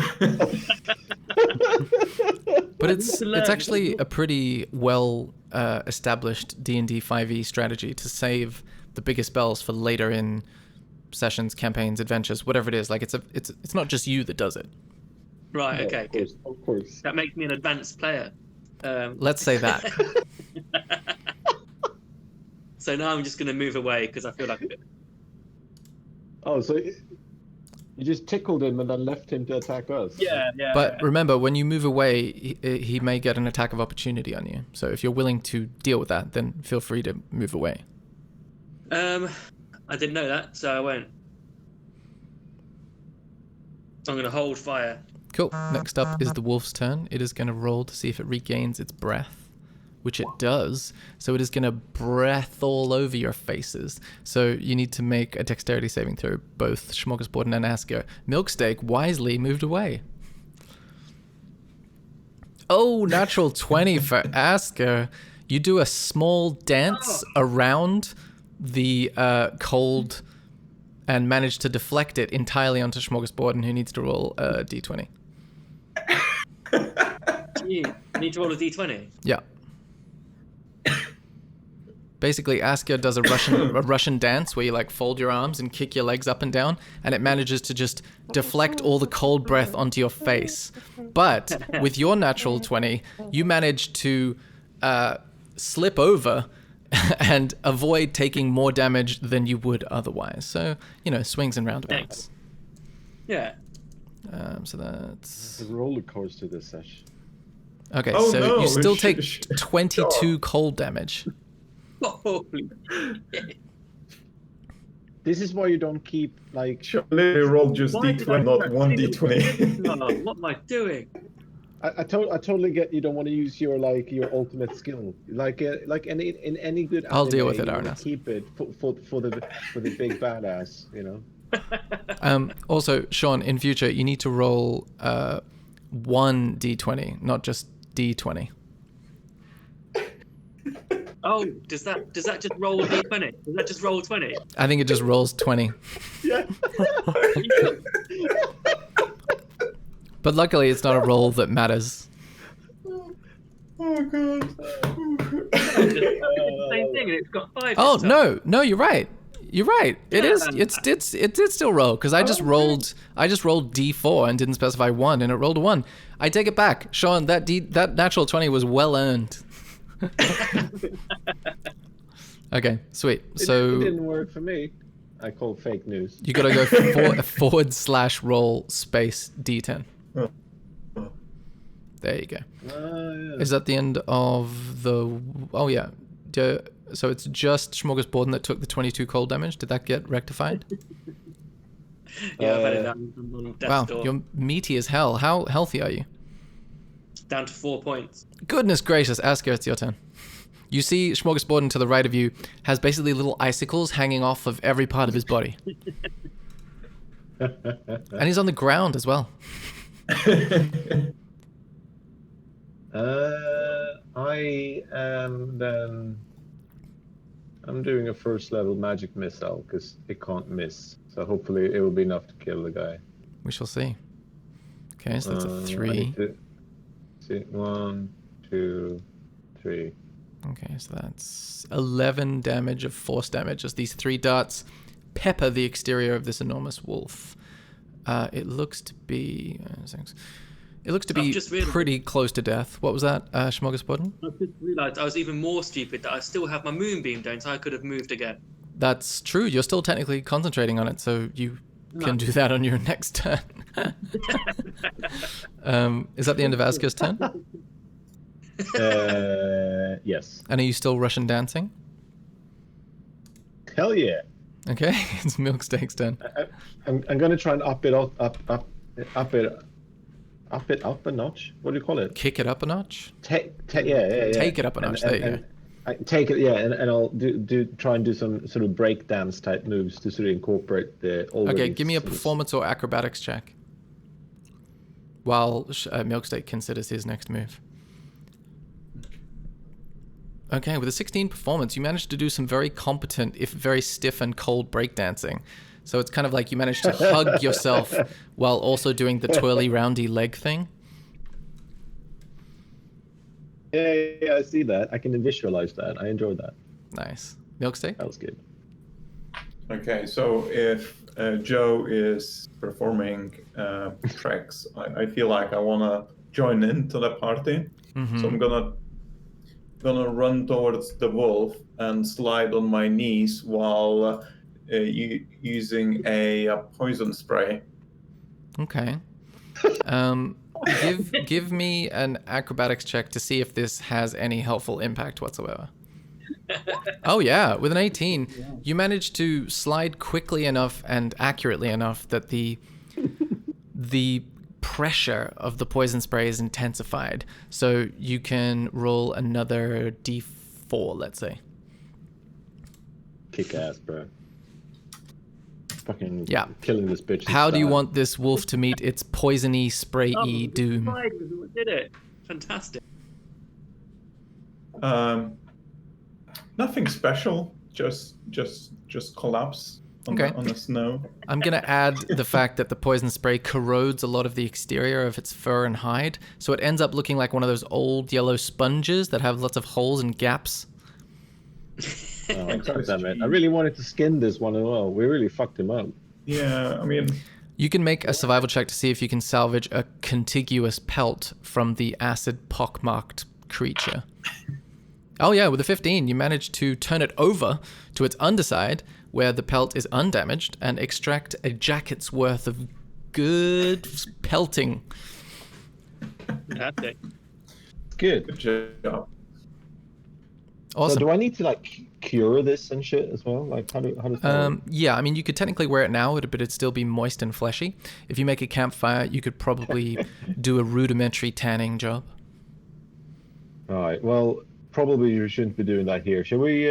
But it's actually a pretty well established D&D 5e strategy to save the bigger spells for later in sessions, campaigns, adventures, whatever it is. Like it's not just you that does it. Right. No, Okay. of course, of course. That makes me an advanced player. Let's say that. So now I'm just going to move away because I feel like Oh, so you just tickled him and then left him to attack us? yeah. But remember, when you move away, he may get an attack of opportunity on you. So if you're willing to deal with that, then feel free to move away. I didn't know that, so I won't. I'm going to hold fire. Cool. Next up is the wolf's turn. It is going to roll to see if it regains its breath, which it does. So it is going to breath all over your faces. So you need to make a dexterity saving throw. Both Smorgasbord and Asker. Milksteak wisely moved away. Oh, natural 20 for Asker. You do a small dance around the cold and manage to deflect it entirely onto Smorgasbord, who needs to roll a d20. You need to roll a d20. Yeah. Basically, Asker does a Russian dance where you like fold your arms and kick your legs up and down, and it manages to just deflect all the cold breath onto your face. But with your natural 20, you manage to slip over and avoid taking more damage than you would otherwise. So, swings and roundabouts. Yeah. So that's... It's a roller coaster this session. Okay, Oh, so no, you still it take should- 22 cold damage. Holy This is why you don't keep, like... Surely roll just Why did I d20, not not one do d20. this? Oh, what am I doing? I totally get you don't want to use your ultimate skill like in any good I'll deal anime, with it, you wanna Arnas. keep it for the big badass, Also, Sean, in future, you need to roll 1 d20, not just d20. Oh, does that just roll a d20? Does that just roll 20? I think it just rolls 20. Yeah. But luckily, it's not a roll that matters. Oh god. It's the same thing, and it's got 5. Oh, this time. no, you're right. You're right. It did still roll because I just rolled d4 and didn't specify 1, and it rolled a 1. I take it back, Sean. That natural 20 was well earned. Okay, sweet. It So didn't work for me. I call fake news. you gotta go /roll space d10. There you go. Yeah. Is that the end of the? Oh yeah. So it's just Smorgasbord that took the 22 cold damage. Did that get rectified? Yeah, I've had it down on death's Wow, door. you're meaty as hell. How healthy are you? Down to 4 points. Goodness gracious, Asker, it's your turn. You see Smorgasbord to the right of you has basically little icicles hanging off of every part of his body. And he's on the ground as well. I am then. I'm doing a first level magic missile because it can't miss. So hopefully it will be enough to kill the guy. We shall see. Okay, so that's a I 3. need to see 1, 2, 3. Okay, so that's 11 damage of force damage as these 3 darts pepper the exterior of this enormous wolf. It looks to be... just realised- pretty close to death. What was that, Smorgasbord? I just realised I was even more stupid that I still have my moonbeam down, so I could have moved again. That's true. You're still technically concentrating on it, so you can do that on your next turn. Is that the end of Asker's turn? Yes. And are you still Russian dancing? Hell yeah. Okay, it's Milksteak's turn. I'm gonna try and up it up a notch. What do you call it? Kick it up a notch? Yeah. Take it up a notch. There you go. I take it, yeah, and I'll try and do some sort of break dance type moves to sort of incorporate the. Okay, give me a performance or acrobatics check. While Milksteak considers his next move. Okay, with a 16 performance, you managed to do some very competent, if very stiff and cold breakdancing. So it's kind of like you managed to hug yourself while also doing the twirly roundy leg thing. Yeah, I see that. I can visualize that. I enjoyed that. Nice. Milksteak? That was good. Okay, so if Joe is performing tricks, I feel like I want to join into the party. So I'm gonna run towards the wolf and slide on my knees while using a poison spray. Okay. Give me an acrobatics check to see if this has any helpful impact whatsoever. Oh yeah, with an 18, you managed to slide quickly enough and accurately enough that the pressure of the poison spray is intensified. So you can roll another d4, let's say. Kick ass, bro. Fucking Yeah. killing this bitch. How do you want this wolf to meet its poisony, spray-y doom? Did it? Fantastic. Nothing special. Just collapse on the snow. I'm going to add the fact that the poison spray corrodes a lot of the exterior of its fur and hide, so it ends up looking like one of those old yellow sponges that have lots of holes and gaps. Oh, damn it. I really wanted to skin this one as well. We really fucked him up. Yeah, I mean... You can make a survival check to see if you can salvage a contiguous pelt from the acid pockmarked creature. Oh yeah, with a 15, you manage to turn it over to its underside, where the pelt is undamaged, and extract a jacket's worth of good pelting. Fantastic. Good. Good job. Awesome. So do I need to like cure this and shit as well? Like how does that work? Yeah, I mean, you could technically wear it now, but it'd still be moist and fleshy. If you make a campfire, you could probably do a rudimentary tanning job. All right. Well, probably we shouldn't be doing that here. Shall we?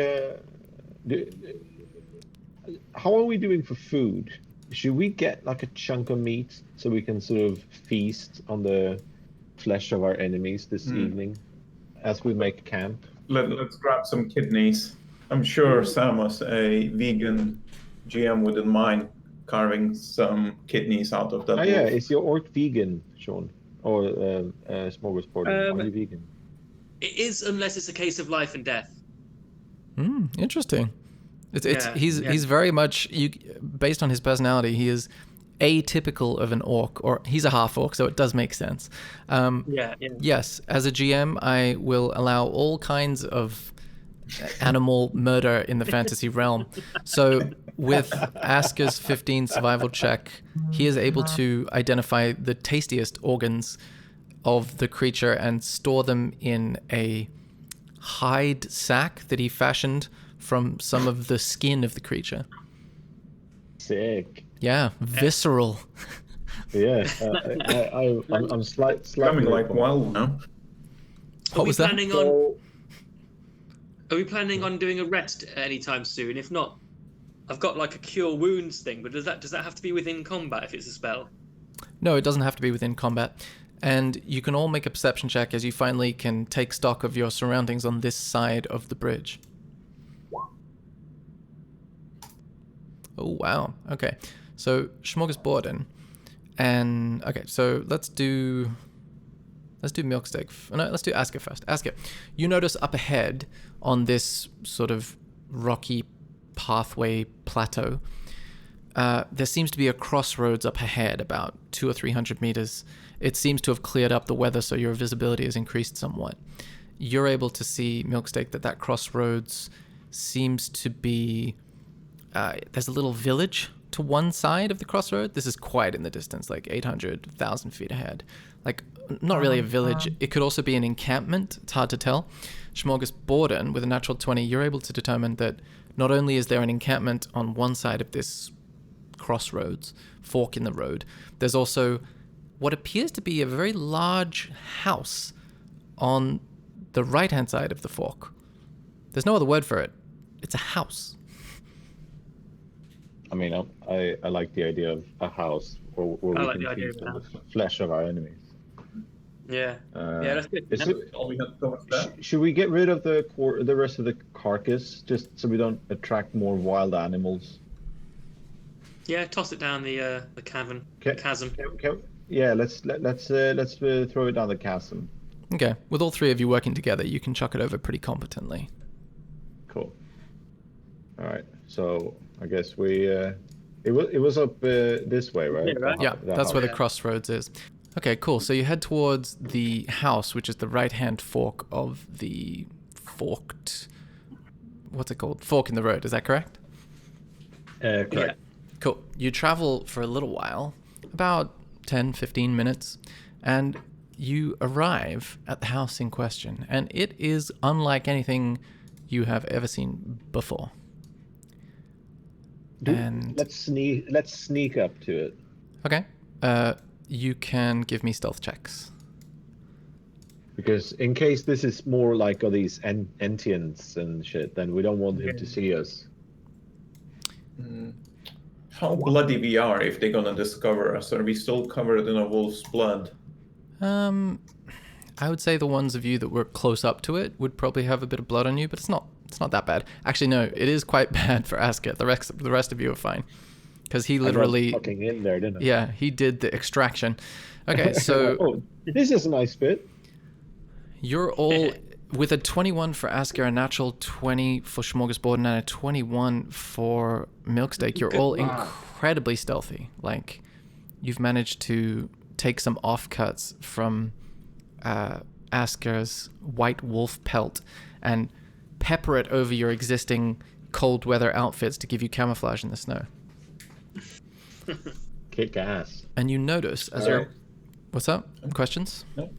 How are we doing for food? Should we get like a chunk of meat so we can sort of feast on the flesh of our enemies this evening as we make camp? Let's grab some kidneys. I'm sure Samus, a vegan GM, wouldn't mind carving some kidneys out of that. Oh wolf. yeah, is your orc vegan, Sean? Or smorgasbord? Are you vegan? It is, unless it's a case of life and death. Interesting. Yeah. He's very much, based on his personality, he is atypical of an orc, or he's a half orc, so it does make sense. Yes, as a GM, I will allow all kinds of animal murder in the fantasy realm. So with Asker's 15 survival check, he is able to identify the tastiest organs of the creature and store them in a hide sack that he fashioned from some of the skin of the creature. Sick. Yeah, visceral. Yeah, I'm slightly Coming like wild now. What was that? Are we planning on doing a rest anytime soon? If not, I've got like a cure wounds thing, but does that have to be within combat if it's a spell? No, it doesn't have to be within combat. And you can all make a perception check as you finally can take stock of your surroundings on this side of the bridge. Oh, wow. Okay. So, smorgasborden. And, okay, so let's do Milksteak. No, let's do Asker first. Asker, you notice up ahead on this sort of rocky pathway plateau, there seems to be a crossroads up ahead, about 200 or 300 meters. It seems to have cleared up the weather, so your visibility has increased somewhat. You're able to see, Milksteak, that crossroads seems to be... there's a little village to one side of the crossroad. This is quite in the distance, like 800,000 feet ahead. Like, not really a village. It could also be an encampment. It's hard to tell. Smorgasborden, with a natural 20, you're able to determine that not only is there an encampment on one side of this crossroads, fork in the road, there's also what appears to be a very large house on the right-hand side of the fork. There's no other word for it. It's a house. I mean, I like the idea of a house where we can feast on the flesh of our enemies. Yeah, that's good. Should we get rid of the rest of the carcass just so we don't attract more wild animals? Yeah, toss it down the cavern, chasm. Yeah, let's throw it down the chasm. Okay, with all three of you working together, you can chuck it over pretty competently. Cool. All right, so I guess we. It was up this way, right? Yeah, right. Yeah, The that's where the house. crossroads is. Okay, cool. So you head towards the house, which is the right-hand fork of the forked... What's it called? Fork in the road, is that correct? Correct. Yeah. Cool. You travel for a little while, about 10, 15 minutes, and you arrive at the house in question. And it is unlike anything you have ever seen before. And Let's sneak up to it. okay, you can give me stealth checks. Because in case this is more like all these Entians and shit, then we don't want him to see us. How bloody we are if they're gonna discover us? Are we still covered in a wolf's blood? I would say the ones of you that were close up to it would probably have a bit of blood on you, but it's not that bad. Actually, no, it is quite bad for Asker. The rest of you are fine, because he literally I got fucking in there, didn't I? yeah, he did the extraction. Okay, so Oh, this is a nice bit. you're all with a 21 for Asker, a natural 20 for Smorgasbord, and a 21 for Milksteak. You're all incredibly stealthy. Like, you've managed to take some offcuts from Asker's white wolf pelt and pepper it over your existing cold weather outfits to give you camouflage in the snow. Kick ass. And you notice as you're... What's up? Questions? No.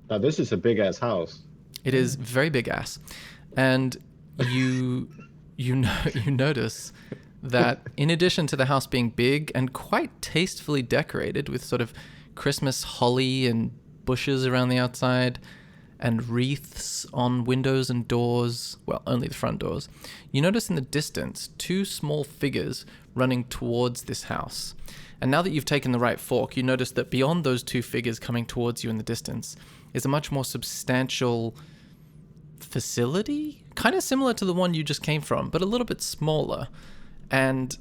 Now this is a big ass house. It is very big ass, and you notice that in addition to the house being big and quite tastefully decorated with sort of Christmas holly and bushes around the outside and wreaths on windows and doors, well, only the front doors, you notice in the distance two small figures running towards this house. And now that you've taken the right fork, you notice that beyond those two figures coming towards you in the distance is a much more substantial facility, kind of similar to the one you just came from, but a little bit smaller. And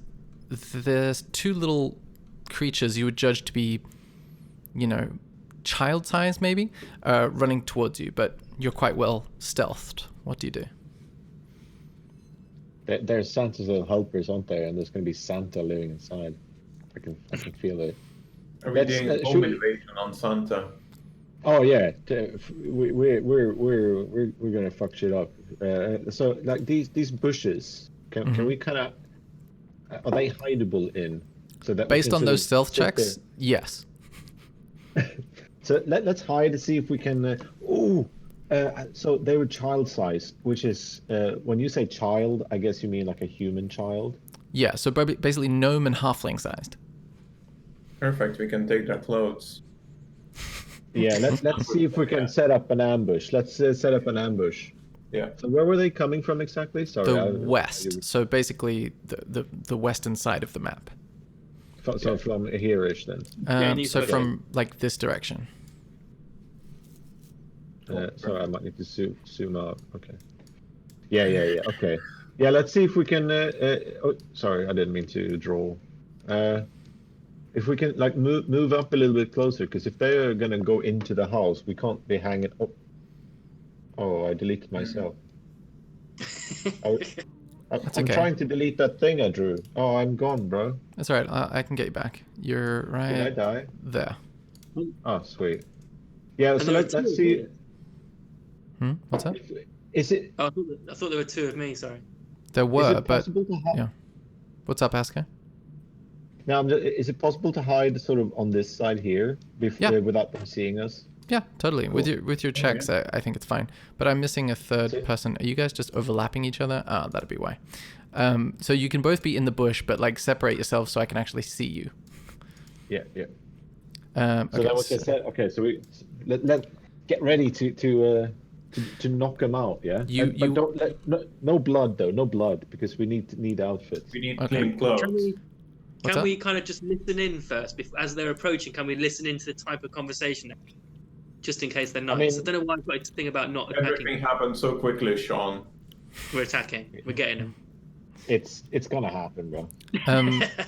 there's two little creatures you would judge to be, child size maybe, running towards you, but you're quite well stealthed. What do you do? There's Santa's little helpers, aren't there? And there's going to be Santa living inside. I can feel it. Are we doing a home invasion on Santa? Oh yeah, we're gonna fuck shit up. So like these bushes, can we kind of are they hideable in? So that based on those stealth checks, yes. So let's hide to see if we can. So they were child sized, which is when you say child, I guess you mean like a human child. Yeah, so basically gnome and halfling sized. Perfect. We can take their clothes. Yeah, let's see if we can set up an ambush. Let's set up an ambush. Yeah. So where were they coming from exactly? Sorry. The west. So basically the western side of the map. So from here-ish then. So from like this direction. Sorry, I might need to zoom out. Okay. Yeah. Okay. Yeah, let's see if we can. Sorry, I didn't mean to draw. If we can like move up a little bit closer, because if they are gonna go into the house, we can't be hanging. Oh, I deleted myself. I'm trying to delete that thing I drew. Oh, I'm gone, bro. That's all right. I can get you back. You're right. Did I die? There. Oh, sweet. Yeah. So let's see. What's that? Is it? Oh, I thought there were two of me. Sorry. There were, but to yeah. What's up, Asker? Now, is it possible to hide sort of on this side here without them seeing us? Yeah, totally. Cool. With your checks, I think it's fine. But I'm missing a third person. Are you guys just overlapping each other? Ah, that'd be why. So you can both be in the bush, but like separate yourselves so I can actually see you. Yeah. So So that was just said. Okay, so we let get ready to knock them out. Yeah. But don't no blood though. No blood because we need outfits. We need clean clothes. Can we kind of just listen in first as they're approaching? Can we listen into the type of conversation, just in case they're not? I don't know why I've got this thing about not attacking. Everything happened so quickly, Sean. We're attacking. We're getting them. It's gonna happen, bro.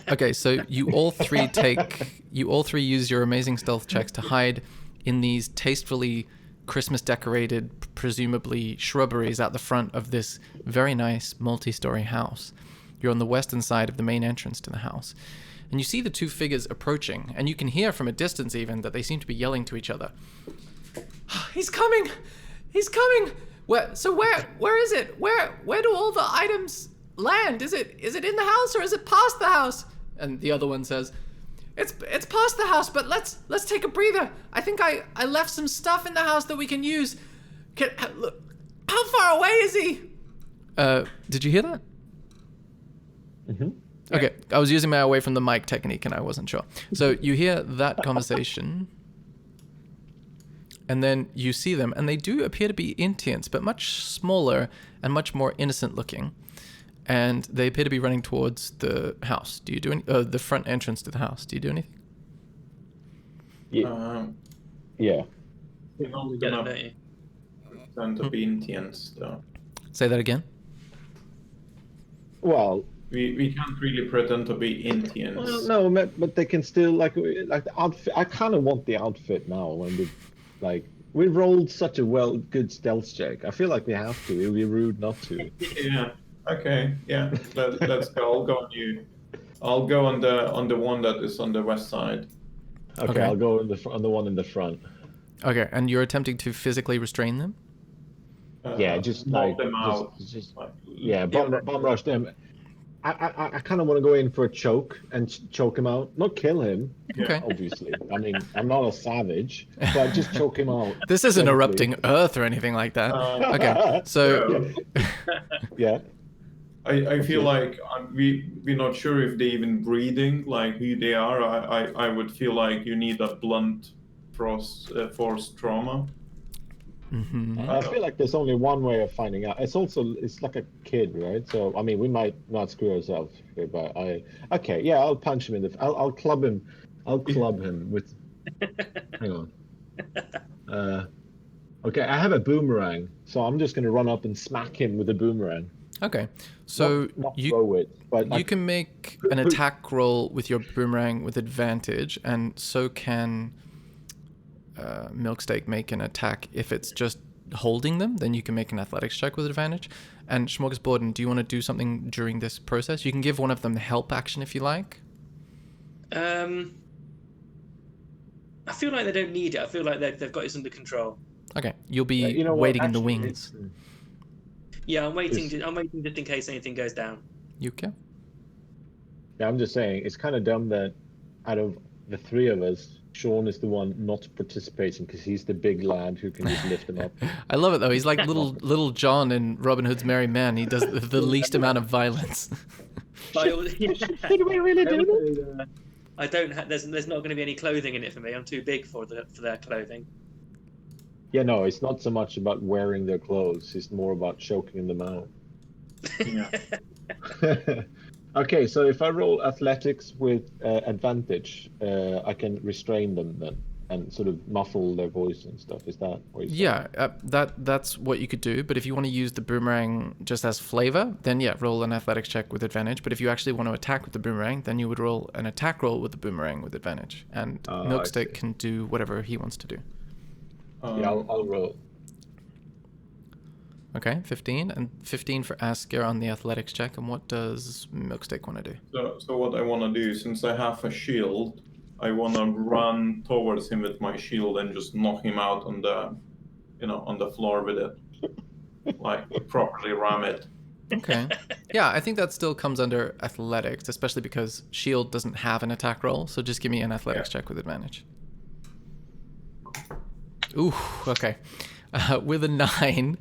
Okay, so you all three use your amazing stealth checks to hide in these tastefully Christmas decorated, presumably shrubberies at the front of this very nice multi-story house. You're on the western side of the main entrance to the house. And you see the two figures approaching, and you can hear from a distance even that they seem to be yelling to each other. He's coming! He's coming! Where is it? Where do all the items land? Is it in the house or is it past the house? And the other one says, It's past the house, but let's take a breather. I think I left some stuff in the house that we can use. Look, how far away is he? Did you hear that? Mm-hmm. Okay, I was using my away from the mic technique and I wasn't sure. So you hear that conversation, and then you see them, and they do appear to be Intians, but much smaller and much more innocent looking. And they appear to be running towards the house. Do you do any, the front entrance to the house? Do you do anything? Yeah. Yeah. We're not Yeah, gonna don't you? pretend to be Indians, though. Say that again. Well, We can't really pretend to be Indians. well, no, but they can still like the outfit. I kind of want the outfit now when we rolled such a good stealth check. I feel like we have to. It would be rude not to. Yeah. Okay. Yeah. Let's go. I'll go on you. I'll go on the one that is on the west side. Okay, I'll go on the one in the front. Okay, and you're attempting to physically restrain them? Yeah, just knock like them out. just bomb rush them. I kind of want to go in for a choke and choke him out, not kill him. Okay. Obviously, I mean I'm not a savage, but just choke him out. This isn't gently. erupting Earth or anything like that. Okay, so Yeah. I feel like we're not sure if they're even breathing, like who they are. I would feel like you need a blunt force trauma. I feel like there's only one way of finding out. It's like a kid, right? So I mean, we might not screw ourselves here, but I'll punch him in the. I'll club him. I'll club him with. Hang on. Okay, I have a boomerang, so I'm just gonna run up and smack him with a boomerang. okay, so Not you throw it, but you can make an attack roll with your boomerang with advantage, and so can Milksteak make an attack. If it's just holding them, then you can make an athletics check with advantage. And Smorgasborden, do you want to do something during this process? You can give one of them the help action if you like. I feel like they don't need it. I feel like they've got this under control. Okay, you'll be you know what, waiting in the actually, wings. Yeah, I'm waiting. I'm waiting just in case anything goes down. You can. Yeah, I'm just saying it's kind of dumb that out of the three of us, Sean is the one not participating because he's the big lad who can just lift him up. I love it though. He's like little John in Robin Hood's Merry Men. He does the least amount of violence. Did we really do that? I don't. There's not going to be any clothing in it for me. I'm too big for their clothing. Yeah, no, it's not so much about wearing their clothes. It's more about choking them out. Yeah. Okay, so if I roll athletics with advantage, I can restrain them then and sort of muffle their voice and stuff. Is that what you're saying? Yeah, that's what you could do. But if you want to use the boomerang just as flavor, then yeah, roll an athletics check with advantage. But if you actually want to attack with the boomerang, then you would roll an attack roll with the boomerang with advantage. And Milksteak can do whatever he wants to do. Yeah, I'll roll. Okay, 15. And 15 for Asker on the athletics check. And what does Milksteak want to do? So what I want to do, since I have a shield, I want to run towards him with my shield and just knock him out on the floor with it, like properly ram it. Okay. Yeah, I think that still comes under athletics, especially because shield doesn't have an attack roll. So just give me an athletics check with advantage. Ooh, okay. With a 9.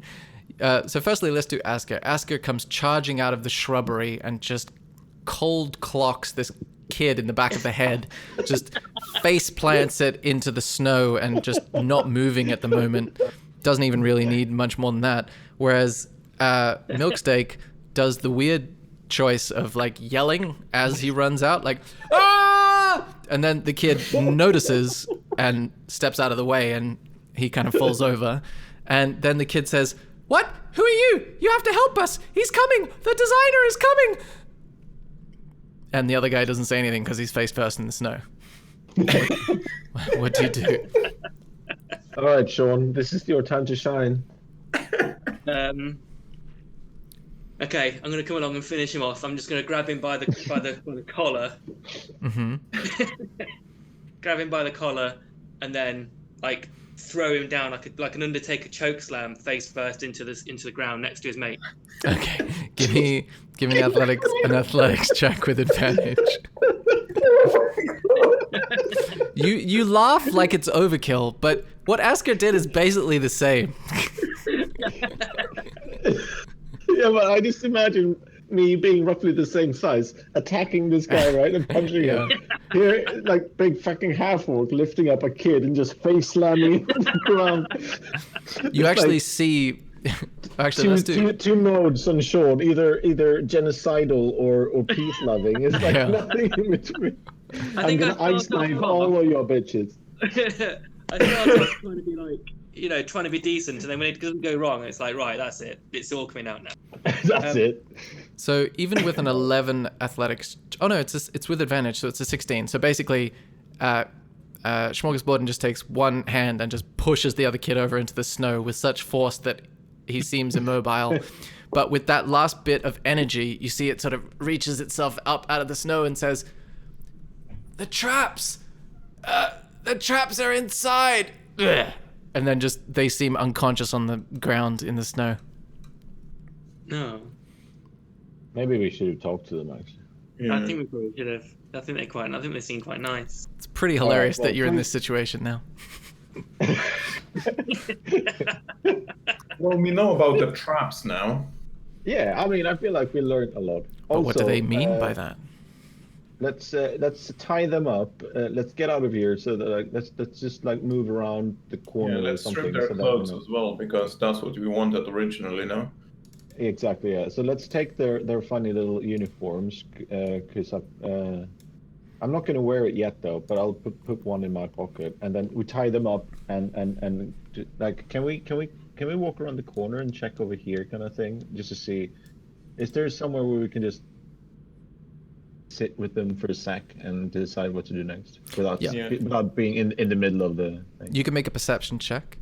So firstly, let's do Asker. Asker comes charging out of the shrubbery and just cold clocks this kid in the back of the head, just face plants it into the snow and just not moving at the moment. Doesn't even really need much more than that. Whereas Milksteak does the weird choice of like yelling as he runs out, like, ah! And then the kid notices and steps out of the way and he kind of falls over. And then the kid says, "What? Who are you? You have to help us. He's coming. The designer is coming." And the other guy doesn't say anything because he's face first in the snow. What do you do? All right, Sean, this is your time to shine. Okay, I'm gonna come along and finish him off. I'm just gonna grab him by the collar, Mm-hmm. grab him by the collar, and then like throw him down like an Undertaker choke slam, face first into the ground next to his mate. Okay, give me an athletics check with advantage. You laugh like it's overkill, but what Asker did is basically the same. Yeah, but I just imagine me being roughly the same size, attacking this guy, right, and punching him. Here, like big fucking half-orc lifting up a kid and just face slamming him on the ground. You It's actually like see. Actually, let's do. two modes on Sean, either genocidal or peace loving. It's like Yeah. nothing in between. I I'm think gonna ice knife all of your bitches. I started off trying to be like, trying to be decent, and then when it doesn't go wrong, it's like, right, that's it. It's all coming out now. That's it. So even with an 11 athletics, oh no, it's with advantage, so it's a 16. So basically, Smorgasborden just takes one hand and just pushes the other kid over into the snow with such force that he seems immobile. But with that last bit of energy, you see it sort of reaches itself up out of the snow and says, "The traps! The traps are inside!" Ugh. And then just they seem unconscious on the ground in the snow. No, Maybe we should have talked to them actually. Yeah. I think we probably should have. I think they seem quite nice. It's pretty hilarious well, that you're in this situation now. Well, we know about the traps now. Yeah, I mean, I feel like we learned a lot. But what do Also, they mean by that? Let's tie them up. Let's get out of here. So that let's just like move around the corner Yeah, or let's something. strip their so that, clothes as well, because that's what we wanted originally, no? Exactly. Yeah. So let's take their funny little uniforms. Because I'm not gonna wear it yet though. But I'll put one in my pocket, and then we tie them up and like can we walk around the corner and check over here kind of thing just to see, is there somewhere where we can just sit with them for a sec and decide what to do next without being in the middle of the thing. You can make a perception check.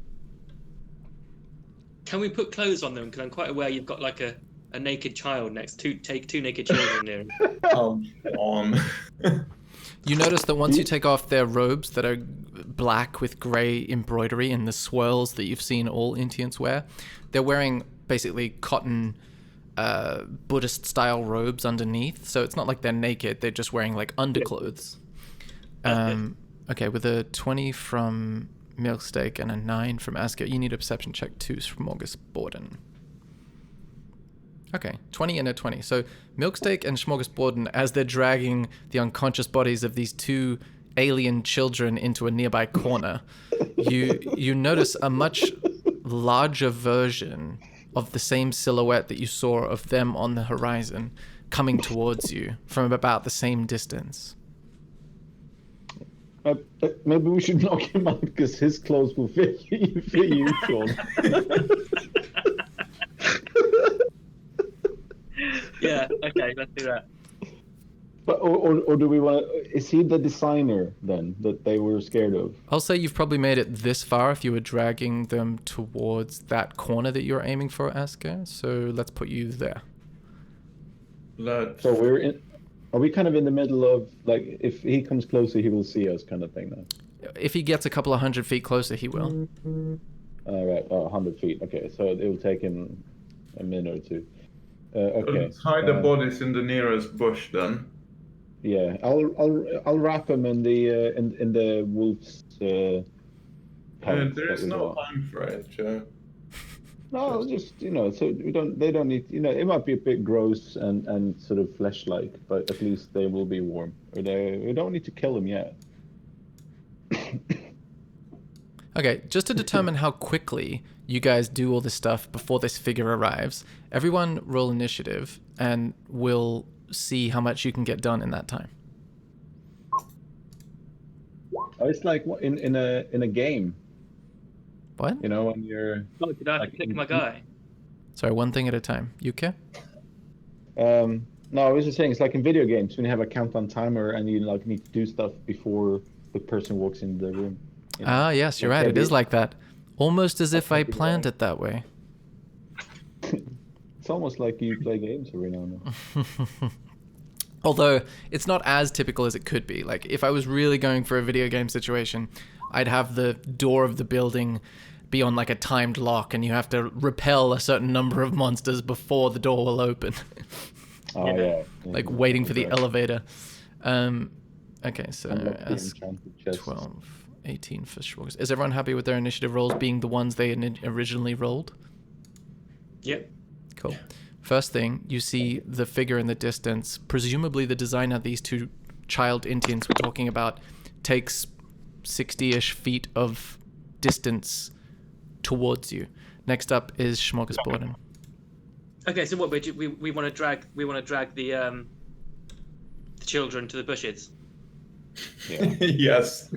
Can we put clothes on them? Because I'm quite aware you've got like a naked child next to take two naked children there. On. You notice that once you take off their robes that are black with grey embroidery and the swirls that you've seen all Intians wear, they're wearing basically cotton Buddhist-style robes underneath. So it's not like they're naked. They're just wearing like underclothes. Okay, with a 20 from Milksteak and a 9 from Asker, you need a perception check 2 from Smorgasborden. Okay, 20 and a 20. So Milksteak and Smorgasborden, as they're dragging the unconscious bodies of these two alien children into a nearby corner, you notice a much larger version of the same silhouette that you saw of them on the horizon coming towards you from about the same distance. Maybe we should knock him out because his clothes will fit you, Sean. Yeah. Okay. Let's do that. But or do we want? Is he the designer then that they were scared of? I'll say you've probably made it this far if you were dragging them towards that corner that you're aiming for, Asker. So let's put you there. So we're in. Are we kind of in the middle of like if he comes closer he will see us kind of thing now? If he gets a couple of 100 feet closer, he will. All right, 100 feet. Okay, so it will take him a minute or two. Okay. Tie the bodies in the nearest bush then. Yeah, I'll wrap him in the wolf's. There is no time for it, Joe. No, just so they don't need. It might be a bit gross and sort of flesh-like, but at least they will be warm. We don't need to kill them yet. Okay, just to determine how quickly you guys do all this stuff before this figure arrives, everyone roll initiative, and we'll see how much you can get done in that time. Oh, it's like in a game. What? When you're. Oh, did I have to click my guy? Sorry, one thing at a time. You okay? No, I was just saying it's like in video games when you have a countdown timer and you like need to do stuff before the person walks into the room. Ah, yes, you're right. It is like that. Almost as if I planned it that way. It's almost like you play games every now and then. Although it's not as typical as it could be. Like if I was really going for a video game situation, I'd have the door of the building be on like a timed lock, and you have to repel a certain number of monsters before the door will open. Oh yeah. Like waiting for the elevator. Okay, so Unlock the that's enchanted chest. 12, 18 for Schwartz. Is everyone happy with their initiative rolls being the ones they originally rolled? Yep. Cool. First thing, you see the figure in the distance. Presumably the designer these two child Intians were talking about takes 60-ish feet of distance towards you. Next up is Smorgasborden. Okay, so what we want to drag the children to the bushes. Yeah. Yes.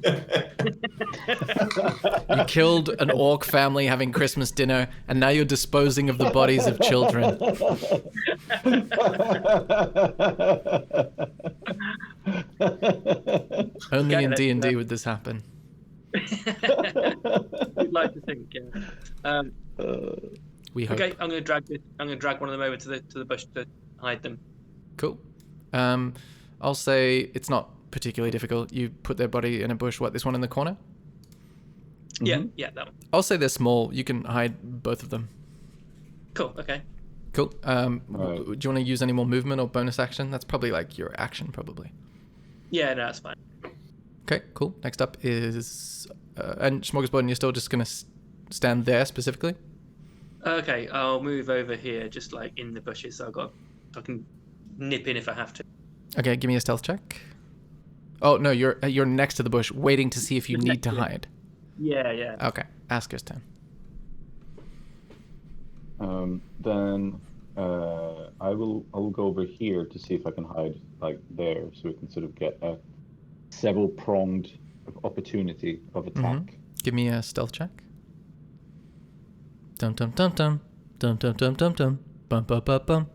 You killed an orc family having Christmas dinner, and now you're disposing of the bodies of children. Only in D&D would this happen. We'd like to think, yeah. We hope. Okay, I'm gonna drag one of them over to the bush to hide them. Cool. I'll say it's not particularly difficult. You put their body in a bush. What, this one in the corner? Yeah, that one. I'll say they're small. You can hide both of them. Cool. Okay. Cool. Right. Do you want to use any more movement or bonus action? That's probably like your action, probably. Yeah, no, that's fine. Okay, cool. Next up is... and Smorgasbord, you're still just going to stand there specifically? Okay, I'll move over here, just like in the bushes. So I can nip in if I have to. Okay, give me a stealth check. Oh, no, you're next to the bush, waiting to see if you need to hide. Yeah. Okay, Asker's turn. Then I'll go over here to see if I can hide like there, so we can sort of get a several-pronged opportunity of attack. Give me a stealth check. Dum dum dum dum dum dum dum dum dum bum bum bum bum.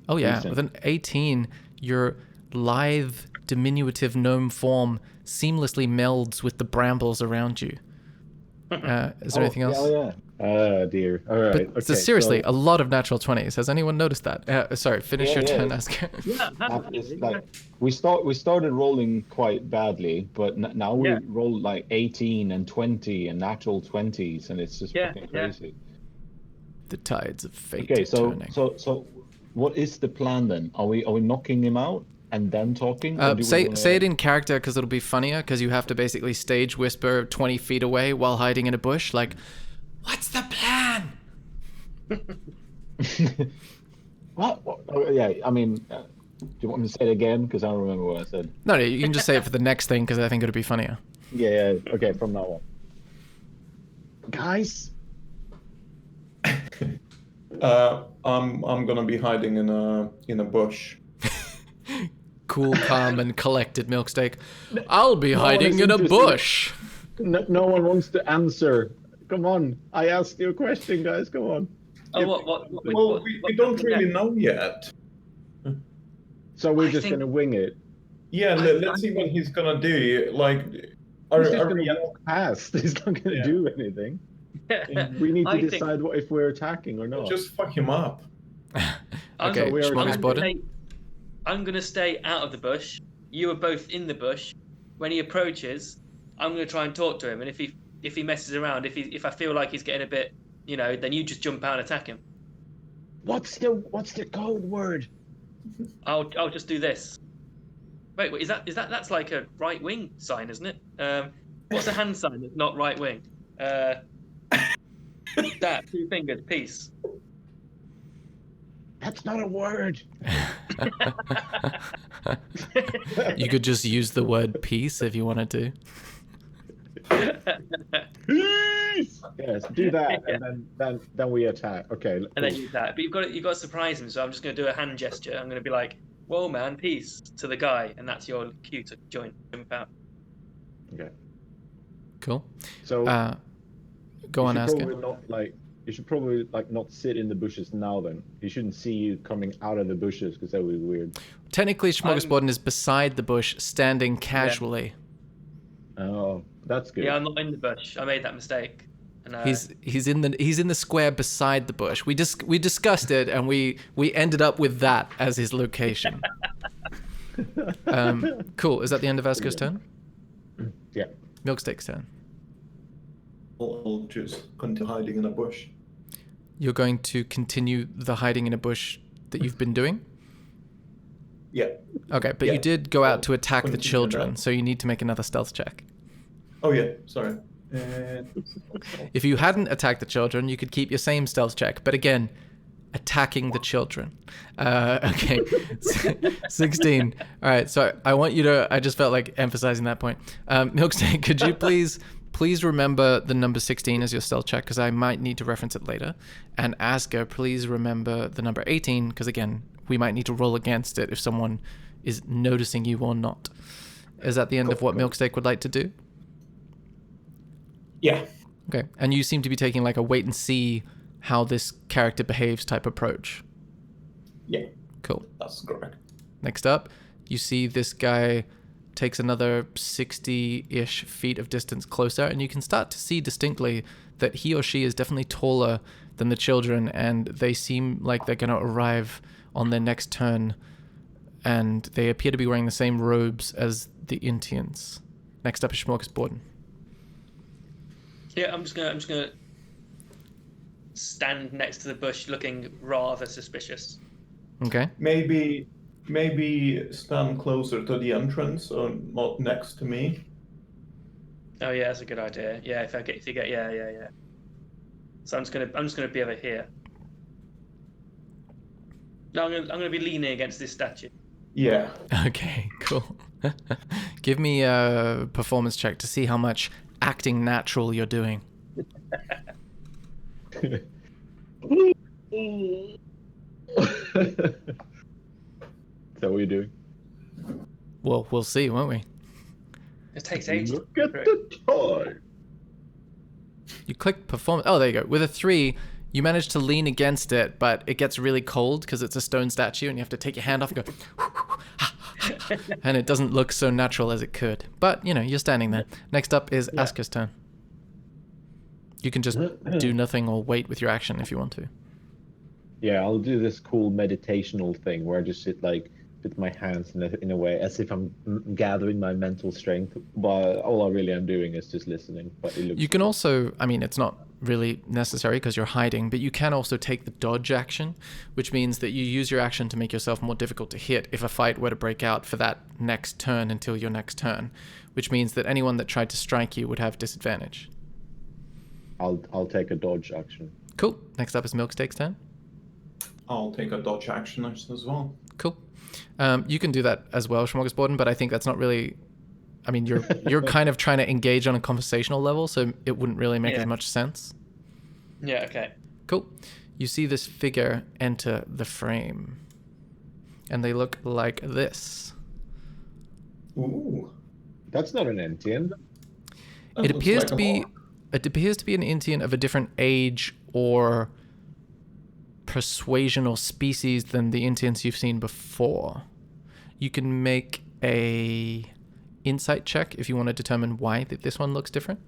Oh yeah, Decent. with an 18, your lithe, diminutive gnome form seamlessly melds with the brambles around you. Is there anything else? Yeah. Oh dear. All right. But Okay, seriously, so a lot of natural 20s. Has anyone noticed that? Sorry, finish your turn, Yeah. Asker. Yeah, it's like we started rolling quite badly, but now we roll like 18 and 20 and natural 20s, and it's just fucking crazy. The tides of fate Okay, are so turning. what is the plan then? Are we knocking him out and then talking? Or do we Say wanna- it in character because it'll be funnier, because you have to basically stage whisper 20 feet away while hiding in a bush, like, what's the plan? What? Oh, yeah, I mean, do you want me to say it again? Because I don't remember what I said. No, you can just say it for the next thing because I think it'll be funnier. Yeah. Okay, from now on. Guys. I'm gonna be hiding in a bush. Cool, calm, and collected Milksteak. I'll be hiding in a interested. bush. No one wants to answer. Come on. I asked you a question, guys. Come on. Oh, Well, we don't really know yet. So we're I just think- going to wing it. Yeah, let's see what he's gonna do. Like, He's just are going we? to walk past. He's not going to Yeah. do anything. We need to I think- decide if we're attacking or not. Just fuck him up. Okay, we are Smorgasborden. I'm gonna stay out of the bush. You are both in the bush. When he approaches, I'm gonna try and talk to him. And if he messes around, if I feel like he's getting a bit, then you just jump out and attack him. What's the code word? I'll just do this. Wait, is that's like a right wing sign, isn't it? What's a hand sign that's not right wing? That 2 fingers, peace. That's not a word. You could just use the word peace if you wanted to. Yes, do that, and then we attack. Okay. And then you attack. But you've got to surprise him. So I'm just gonna do a hand gesture. I'm gonna be like, "Whoa, man, peace" to the guy, and that's your cue to jump out. Okay. Cool. So Go on, Asker. You should probably not sit in the bushes now. Then he shouldn't see you coming out of the bushes because that would be weird. Technically, Smorgasborden is beside the bush, standing casually. Oh, that's good. Yeah, I'm not in the bush. I made that mistake, No. He's in the square beside the bush. We discussed it, and we ended up with that as his location. Cool. Is that the end of Asker's turn? Yeah. Milksteak's turn. I'll just continue hiding in a bush. You're going to continue the hiding in a bush that you've been doing? Yeah. Okay, but Yeah. you did go out to attack the Continue children, that. so you need to make another stealth check. Oh yeah, sorry. If you hadn't attacked the children, you could keep your same stealth check. But again, attacking the children. Okay, 16. All right, so I want you to, I just felt like emphasizing that point. Milksteak, could you please remember the number 16 as your stealth check, because I might need to reference it later. And Asker, please remember the number 18, because again, we might need to roll against it if someone is noticing you or not. Is that the end of what Milksteak would like to do? Yeah. Okay, and you seem to be taking like a wait and see how this character behaves type approach. Yeah, Cool. that's correct. Next up, you see this guy takes another 60-ish feet of distance closer, and you can start to see distinctly that he or she is definitely taller than the children, and they seem like they're going to arrive on their next turn, and they appear to be wearing the same robes as the Intians. Next up is Smorgasbord. Yeah, I'm just gonna stand next to the bush, looking rather suspicious. Okay. Maybe stand closer to the entrance, or not next to me. Oh yeah, that's a good idea. Yeah, if you get yeah. So I'm just gonna be over here. No, I'm gonna be leaning against this statue. Yeah. Okay, cool. Give me a performance check to see how much acting natural you're doing. Is that what you're doing? Well, we'll see, won't we? It takes ages. Look at the toy. You click perform. Oh, there you go. With a 3, you manage to lean against it, but it gets really cold because it's a stone statue, and you have to take your hand off and go, and it doesn't look so natural as it could. But you know, you're standing there. Next up is Asker's turn. You can just do nothing or wait with your action if you want to. Yeah, I'll do this cool meditational thing where I just sit like with my hands in a way as if I'm gathering my mental strength, but all I really am doing is just listening. But it looks You can also, I mean, it's not really necessary because you're hiding, but you can also take the dodge action, which means that you use your action to make yourself more difficult to hit if a fight were to break out for that next turn until your next turn, which means that anyone that tried to strike you would have disadvantage. I'll take a dodge action. Cool. Next up is Milksteak's turn. I'll take a dodge action as well. Cool. You can do that as well, Smorgasborden, but I think that's not really... I mean, you're kind of trying to engage on a conversational level, so it wouldn't really make as much sense. Yeah, okay. Cool. You see this figure enter the frame, and they look like this. Ooh. That's not an Entian. That It looks appears like to an be... orc. It appears to be an Intian of a different age or persuasion or species than the Intians you've seen before. You can make a insight check if you want to determine why this one looks different.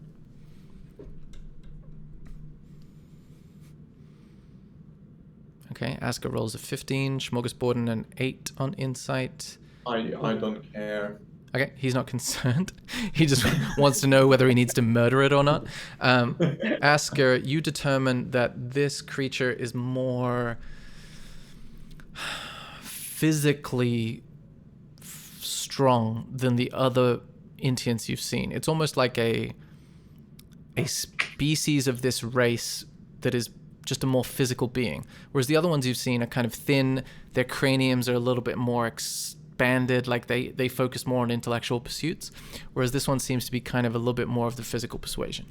Okay, Asker rolls a 15, Smorgasborden an 8 on insight. I don't care. Okay, he's not concerned. He just wants to know whether he needs to murder it or not. Asker, you determine that this creature is more physically strong than the other Intians you've seen. It's almost like a species of this race that is just a more physical being. Whereas the other ones you've seen are kind of thin, their craniums are a little bit more expanded, like they focus more on intellectual pursuits, whereas this one seems to be kind of a little bit more of the physical persuasion.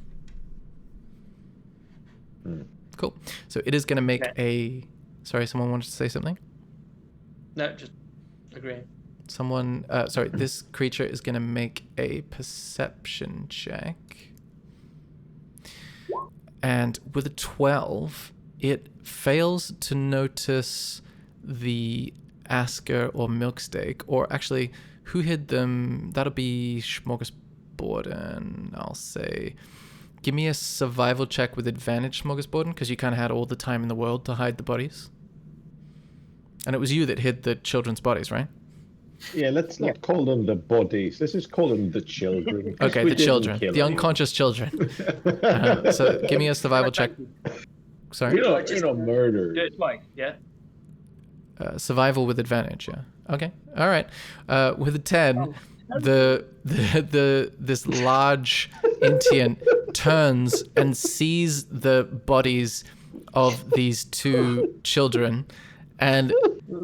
Cool. So it is going to make a... Sorry, someone wanted to say something? No, just agreeing. Someone... sorry, this creature is going to make a perception check. And with a 12, it fails to notice the Asker or Milksteak, or actually, who hid them? That'll be Smorgasborden, I'll say. Give me a survival check with advantage, Smorgasborden, because you kind of had all the time in the world to hide the bodies. And it was you that hid the children's bodies, right? Yeah, let's not call them the bodies. Let's just call them the children. 'cause Okay, we the didn't children. kill The anyone. unconscious children. So give me a survival check. Sorry? You're not murdered. Do it twice, yeah? Survival with advantage, yeah. Okay, all right. With a 10, this large Intient turns and sees the bodies of these two children and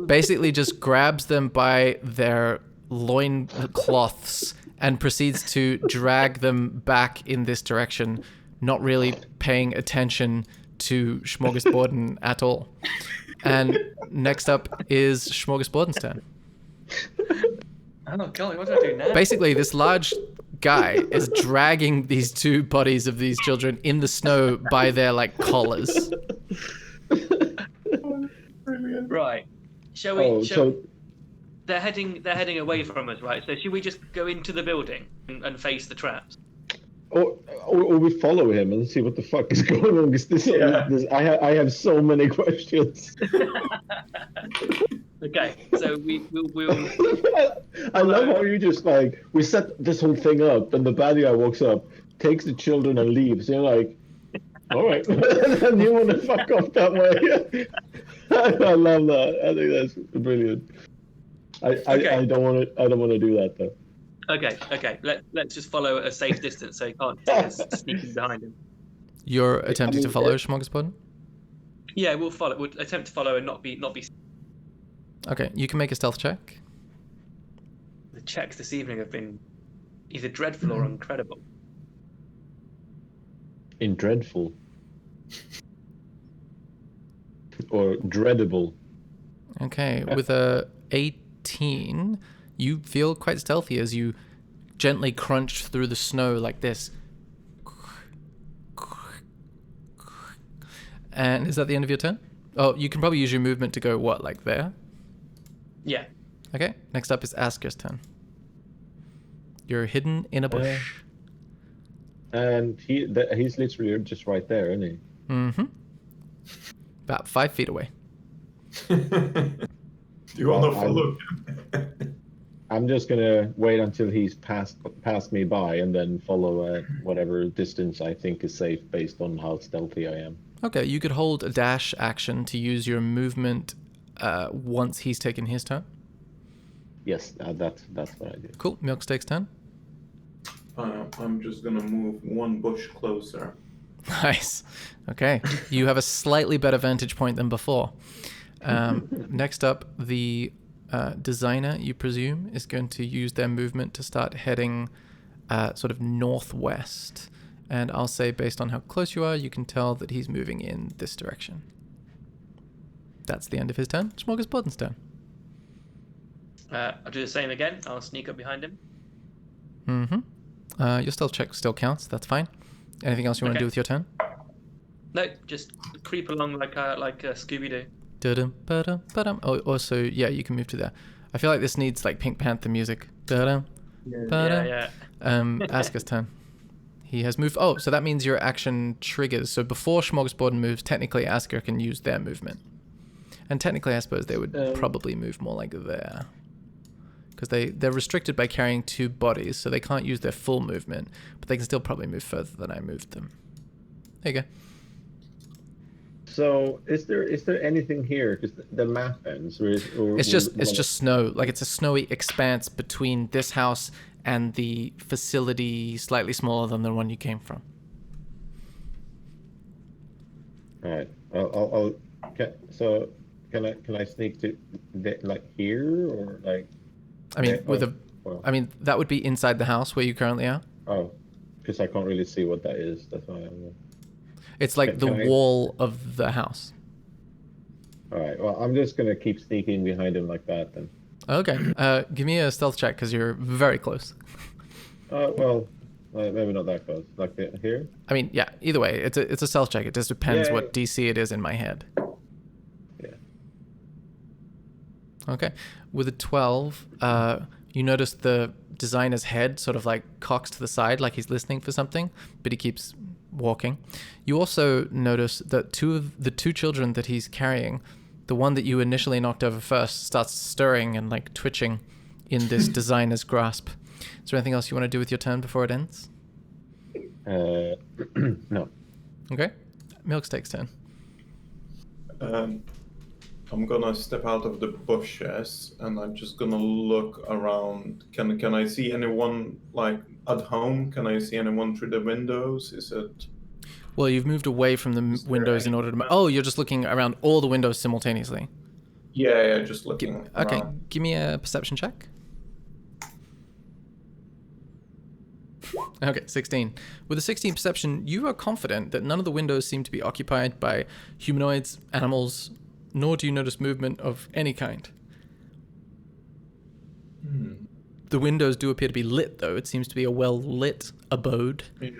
basically just grabs them by their loin cloths and proceeds to drag them back in this direction, not really paying attention to Smorgasborden at all. And next up is Smorgasborden's turn. Oh, golly, what do I do now? Basically, this large guy is dragging these two bodies of these children in the snow by their like collars. Right. Shall we? So They're heading away from us, right? So should we just go into the building and face the traps? or we follow him and see what the fuck is going on. Because I have so many questions. Okay, so we'll I love how you just like we set this whole thing up, and the bad guy walks up, takes the children, and leaves. You're like, all right, and you want to fuck off that way. I love that. I think that's brilliant. I don't want to do that though. Okay. Let's just follow at a safe distance so he can't see us sneaking behind him. You're attempting to follow Smorgasborden? Yeah, we'll follow. We'll attempt to follow and not be. Okay, you can make a stealth check. The checks this evening have been either dreadful or incredible. In dreadful. Or dreadable. Okay, with a 18, you feel quite stealthy as you gently crunch through the snow like this. And is that the end of your turn? Oh, you can probably use your movement to go, what, like there? Yeah. Okay, next up is Asker's turn. You're hidden in a bush. And he's literally just right there, isn't he? Mm-hmm. About 5 feet away. Do you want to follow him? I'm just gonna wait until he's passed me by, and then follow at whatever distance I think is safe based on how stealthy I am. Okay, you could hold a dash action to use your movement once he's taken his turn. Yes, that's what I do. Cool. Milksteak's turn. I'm just gonna move one bush closer. Nice. Okay. You have a slightly better vantage point than before. Next up, the designer, you presume, is going to use their movement to start heading sort of northwest. And I'll say, based on how close you are, you can tell that he's moving in this direction. That's the end of his turn. Smorgasborden's turn. I'll do the same again. I'll sneak up behind him. Mm-hmm. Your stealth check still counts. That's fine. Anything else you want to do with your turn? No, just creep along like a Scooby-Doo. Da-dum, ba-dum, ba-dum. Oh, also, yeah, you can move to there. I feel like this needs like Pink Panther music. Da-dum, ba-dum. Yeah. Asker's turn. He has moved. Oh, so that means your action triggers. So before Smorgasborden moves, technically Asker can use their movement. And technically, I suppose they would probably move more like there. Because they're restricted by carrying 2 bodies, so they can't use their full movement. But they can still probably move further than I moved them. There you go. So is there anything here? Because the map ends. It's just snow. Like it's a snowy expanse between this house and the facility slightly smaller than the one you came from. All right. Can I sneak to like here or like? I mean, that would be inside the house where you currently are. Oh, because I can't really see what that is. That's why I'm. It's like the wall of the house. All right. Well, I'm just gonna keep sneaking behind him like that then. Okay. Give me a stealth check because you're very close. Maybe not that close. Like here. I mean, yeah. Either way, it's a stealth check. It just depends what DC it is in my head. Yeah. Okay. With a 12, you notice the designer's head sort of like cocks to the side, like he's listening for something, but he keeps walking. You also notice that the two children that he's carrying, the one that you initially knocked over first, starts stirring and like twitching in this designer's grasp. Is there anything else you want to do with your turn before it ends? No. Okay. Milksteak's turn. I'm gonna step out of the bushes and I'm just gonna look around. Can I see anyone like at home? Can I see anyone through the windows? Is it? Well, you've moved away from the windows in order to... Oh, you're just looking around all the windows simultaneously. Yeah, just looking. Okay, around. give me a perception check. Okay, 16. With a 16 perception, you are confident that none of the windows seem to be occupied by humanoids, animals, nor do you notice movement of any kind. The windows do appear to be lit, though. It seems to be a well-lit abode. Yeah.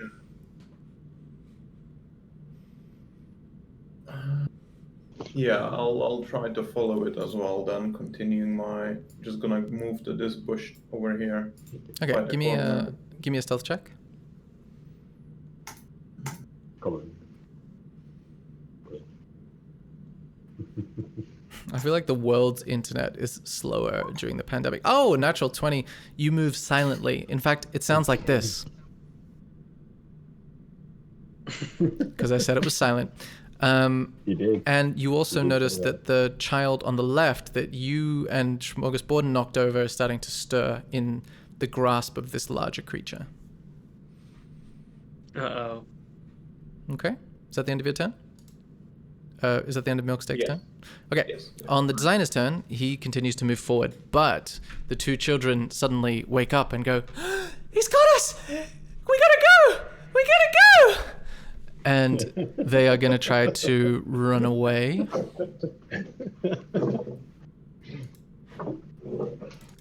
Yeah, I'll try to follow it as well. Then continuing my, just gonna move to this bush over here. Okay, by the corner. give me a stealth check. Come on. I feel like the world's internet is slower during the pandemic. Oh, a natural 20. You move silently. In fact, it sounds like this. Because I said it was silent. You did. And you also notice that the child on the left that you and Smorgasbord knocked over is starting to stir in the grasp of this larger creature. Uh-oh. Okay. Is that the end of your turn? Is that the end of Milksteak's Yes. turn? Okay. Yes. On the designer's turn, he continues to move forward, but the two children suddenly wake up and go, "He's got us! We gotta go! We gotta go!" And they are going to try to run away.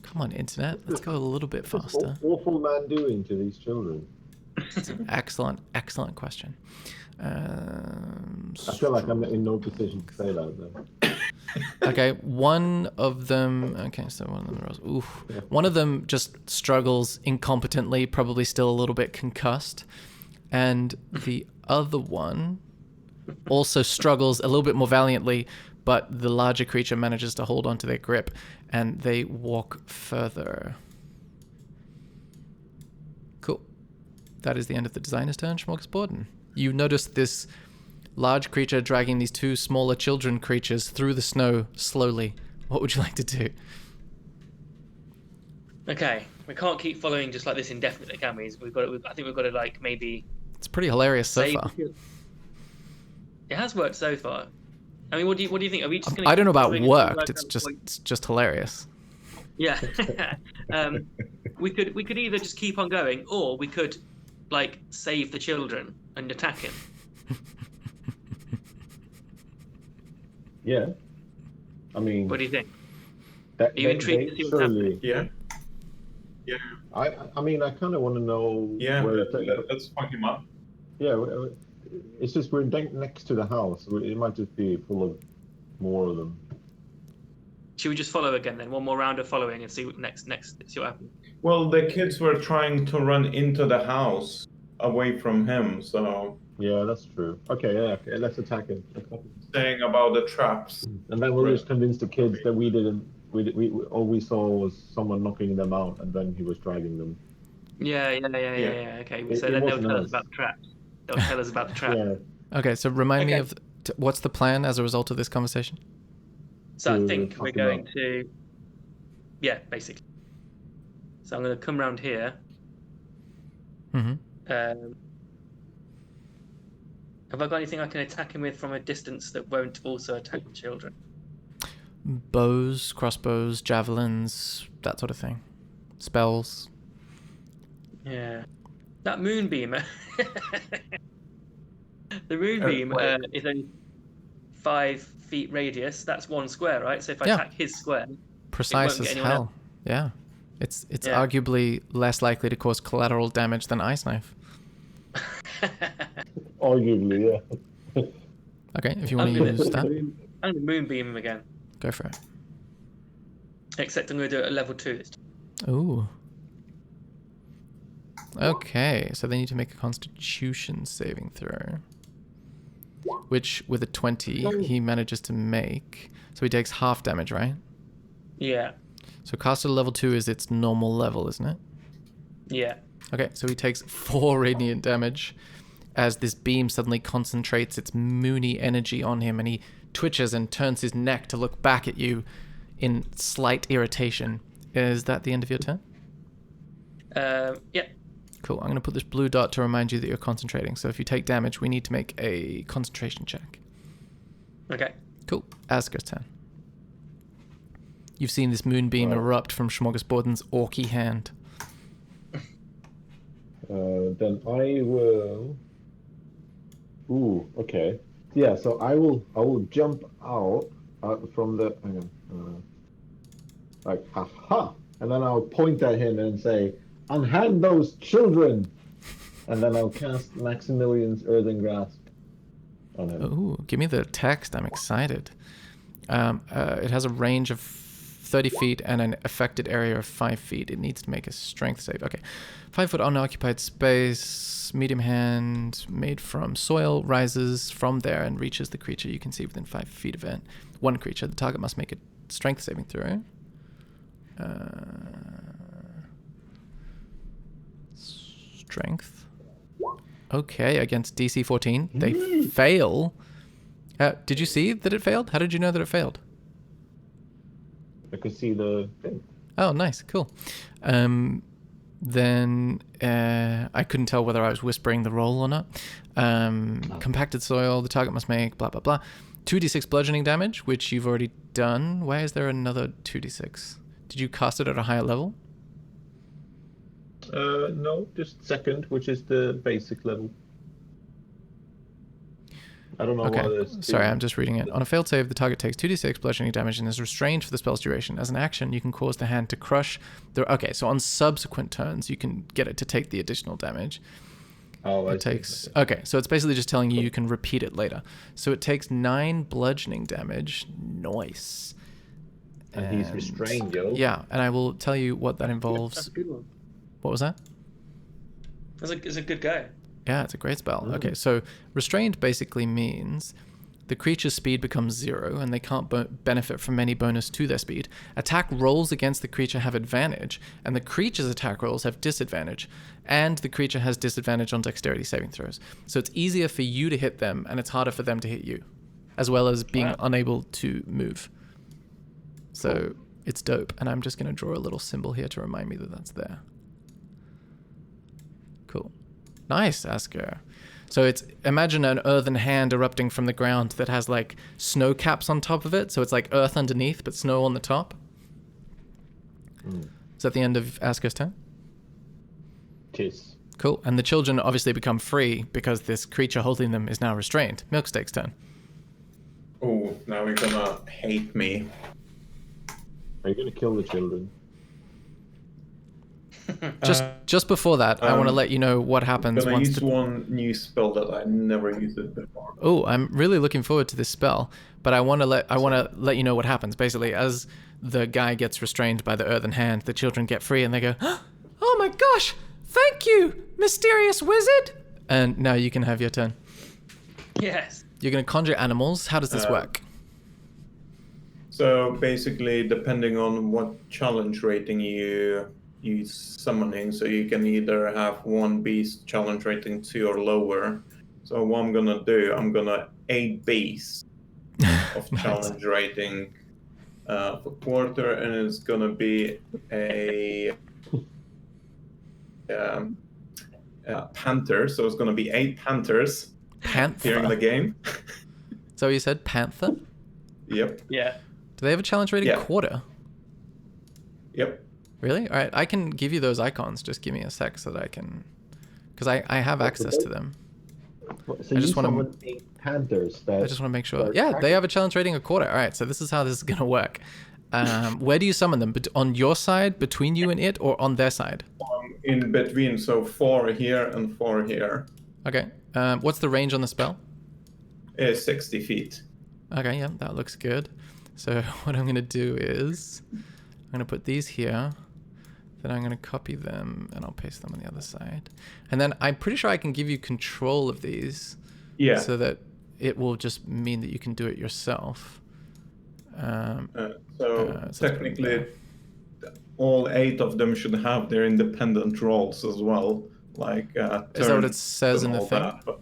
Come on, internet. Let's go a little bit faster. What awful man doing to these children? It's an excellent, excellent question. I feel like I'm in no position to say that though. Okay, one of them... Okay, so one of them rolls. Oof. One of them just struggles incompetently, probably still a little bit concussed. And the other one also struggles a little bit more valiantly, but the larger creature manages to hold onto their grip, and they walk further. Cool. That is the end of the designer's turn, Smorgasbord. You notice this large creature dragging these two smaller children creatures through the snow slowly. What would you like to do? Okay, we can't keep following just like this indefinitely, can we? I think we've got to like maybe... It's pretty hilarious so far. It has worked so far. I mean, what do you think? Are we just going to... I don't know about swing it worked. like It's a- just hilarious. Yeah. We could either just keep on going, or we could like save the children and attack him. Yeah. I mean, What do you think? that, Are you intrigued to see what's happening? Yeah. Yeah. I mean, I kind of want to know. Yeah. where Let's fuck him up. Yeah, it's just we're next to the house. It might just be full of more of them. Should we just follow again then? One more round of following and see what next. See what happens. Well, the kids were trying to run into the house away from him, so Yeah, that's true. Okay, yeah, okay, let's attack him. saying about the traps. And then we'll just convince the kids that we didn't. All we saw was someone knocking them out, and then he was dragging them. Yeah. Okay. It- So it then they'll wasn't tell us us. about the trap. They'll tell us about the trap. Yeah. Okay, so remind me Okay. of what's the plan as a result of this conversation? So I To think fuck we're him going up. to... Yeah, basically. So I'm going to come round here. Mm-hmm. Have I got anything I can attack him with from a distance that won't also attack the children? Bows, crossbows, javelins, that sort of thing. Spells. Yeah. That moonbeam... the moonbeam wait. is only 5 feet radius. That's 1 square, right? So if I Yeah. attack his square... Precise get as anyone hell. Yeah. It's Yeah. arguably less likely to cause collateral damage than ice knife. Arguably, yeah. Okay, if you want to use that, I'm going to moonbeam him again. go for it. Except I'm going to do it at level 2 this time. Ooh. Okay, so they need to make a Constitution saving throw, which with a 20 he manages to make. So he takes half damage, right? Yeah. So caster level 2 is its normal level, isn't it? Yeah. Okay, so he takes 4 radiant damage as this beam suddenly concentrates its moony energy on him, and he twitches and turns his neck to look back at you in slight irritation. Is that the end of your turn? Yeah. Cool. I'm going to put this blue dot to remind you that you're concentrating. So if you take damage, we need to make a concentration check. Okay. Cool. Asger's turn. You've seen this moonbeam erupt from Smorgasborden's orky hand. Then I will. Ooh, okay. Yeah, so I will jump out from the. Hang on, like, aha! And then I'll point at him and say, "Unhand those children!" And then I'll cast Maximilian's Earthen Grasp on him. Ooh, give me the text. I'm excited. It has a range of 30 feet and an affected area of 5 feet. It needs to make a strength save. Okay. 5 foot unoccupied space, medium hand, made from soil, rises from there and reaches the creature you can see within 5 feet of it. One creature. The target must make a strength saving throw. Strength. Okay, against DC 14. They fail. Did you see that it failed? How did you know that it failed? I could see the thing. Oh, nice. Cool. Then I couldn't tell whether I was whispering the roll or not. Compacted soil, the target must make blah, blah, blah. 2d6 bludgeoning damage, which you've already done. Why is there another 2d6? Did you cast it at a higher level? No, just second, which is the basic level. I don't know why there's... Sorry, I'm just reading it. On a failed save, the target takes 2d6 bludgeoning damage and is restrained for the spell's duration. As an action, you can cause the hand to crush... Okay, so on subsequent turns, you can get it to take the additional damage. Oh, it takes... Okay, so it's basically just telling you can repeat it later. So it takes 9 bludgeoning damage. Nice. And he's restrained, yo. Yeah, and I will tell you what that involves. That's a good one. What was that? It's a good go. Yeah, it's a great spell. Okay, so restrained basically means the creature's speed becomes 0 and they can't benefit from any bonus to their speed. Attack rolls against the creature have advantage, and the creature's attack rolls have disadvantage, and the creature has disadvantage on dexterity saving throws. So it's easier for you to hit them, and it's harder for them to hit you, as well as being unable to move. So it's dope, and I'm just going to draw a little symbol here to remind me that that's there. Cool. Nice, Asker. So it's, imagine an earthen hand erupting from the ground that has like snow caps on top of it. So it's like earth underneath, but snow on the top. Is that the end of Asker's turn? Tis. Cool. And the children obviously become free because this creature holding them is now restrained. Milksteak's turn. Oh, now you're gonna hate me. Are you gonna kill the children? Just before that, I want to let you know what happens I'm gonna once use one new spell that I never used it before. Oh, I'm really looking forward to this spell, but I want to let you know what happens. Basically, as the guy gets restrained by the earthen hand, the children get free and they go, "Oh my gosh, thank you, mysterious wizard!" And now you can have your turn. Yes. You're going to conjure animals. How does this work? So basically, depending on what challenge rating you use summoning, so you can either have one beast challenge rating 2 or lower. So what I'm gonna do, I'm gonna 8 beasts of Nice. challenge rating for quarter, and it's gonna be a panther. So it's gonna be 8 panthers Panther. here in the game. So you said panther? Yep. Yeah. Do they have a challenge rating Yeah. quarter? Yep. Really? All right, I can give you those icons. Just give me a sec so that I can... Because I have access to them. So I you just wanna- summoned 8 panthers that... I just want to make sure. are Yeah, they attacking. have a challenge rating of quarter. All right, so this is how this is going to work. Where do you summon them? On your side, between you and it, or on their side? In between, so 4 here and 4 here Okay. What's the range on the spell? is 60 feet. Okay, yeah, that looks good. So what I'm going to do is I'm going to put these here. Then I'm going to copy them and I'll paste them on the other side. And then I'm pretty sure I can give you control of these. Yeah. So that it will just mean that you can do it yourself. So technically, all 8 of them should have their independent roles as well. Like is that what it says in the thing? But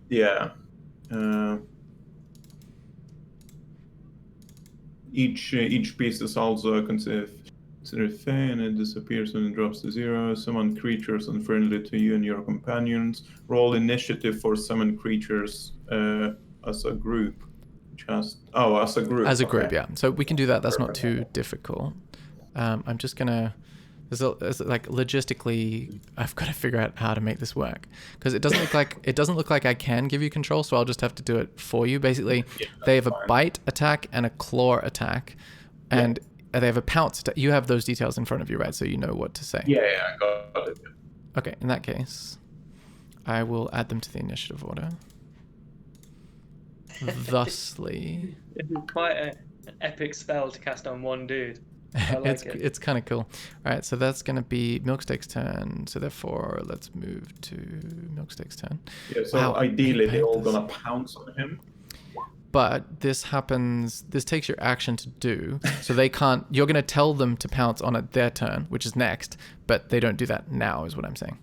yeah. Each piece is also considered fair, and it disappears when it drops to 0. Summon creatures unfriendly to you and your companions. Roll initiative for summon creatures as a group. Which has as a group. As a group, yeah. So we can do that. That's not too difficult. I'm just gonna. There's like logistically, I've got to figure out how to make this work because it doesn't look like I can give you control. So I'll just have to do it for you. Basically, they have a bite attack and a claw attack, and they have a pounce attack. You have those details in front of you, right? So you know what to say. Yeah, I got it. Okay, in that case, I will add them to the initiative order. Thusly, This is quite an epic spell to cast on one dude. I like it's kind of cool. All right, so that's going to be Milksteak's turn. So therefore, let's move to Milksteak's turn. Yeah, so ideally they're all going to pounce on him. But this takes your action to do. So they can't, you're going to tell them to pounce on it their turn, which is next. But they don't do that now, is what I'm saying.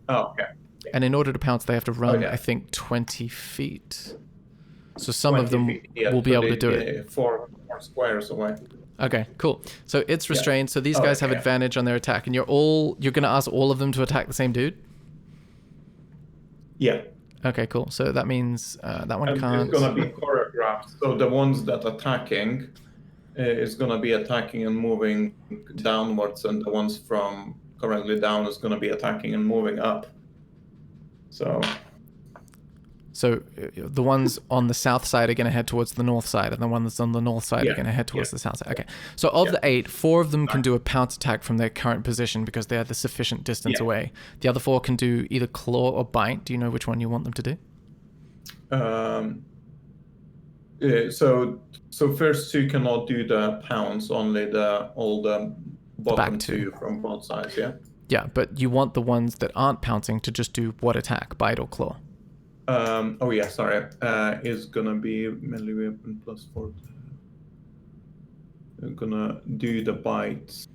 Oh, okay. And in order to pounce, they have to run, I think, 20 feet. So some of them will be able to do it. 4 squares away. Okay, cool. So it's restrained. So these guys have advantage on their attack, and you're going to ask all of them to attack the same dude? Yeah. Okay, cool. So that means that one can't. It's going to be choreographed. So the ones that attacking is going to be attacking and moving downwards, and the ones from currently down is going to be attacking and moving up. So the ones on the south side are going to head towards the north side, and the ones on the north side are going to head towards the south side. Okay. So of the 8, 4 of them can do a pounce attack from their current position because they are the sufficient distance away. The other 4 can do either claw or bite. Do you know which one you want them to do? So first 2 cannot do the pounce, only all the bottom back 2 from both sides, yeah? Yeah, but you want the ones that aren't pouncing to just do what attack? Bite or claw? Is gonna be melee weapon +4. I'm gonna do the bites.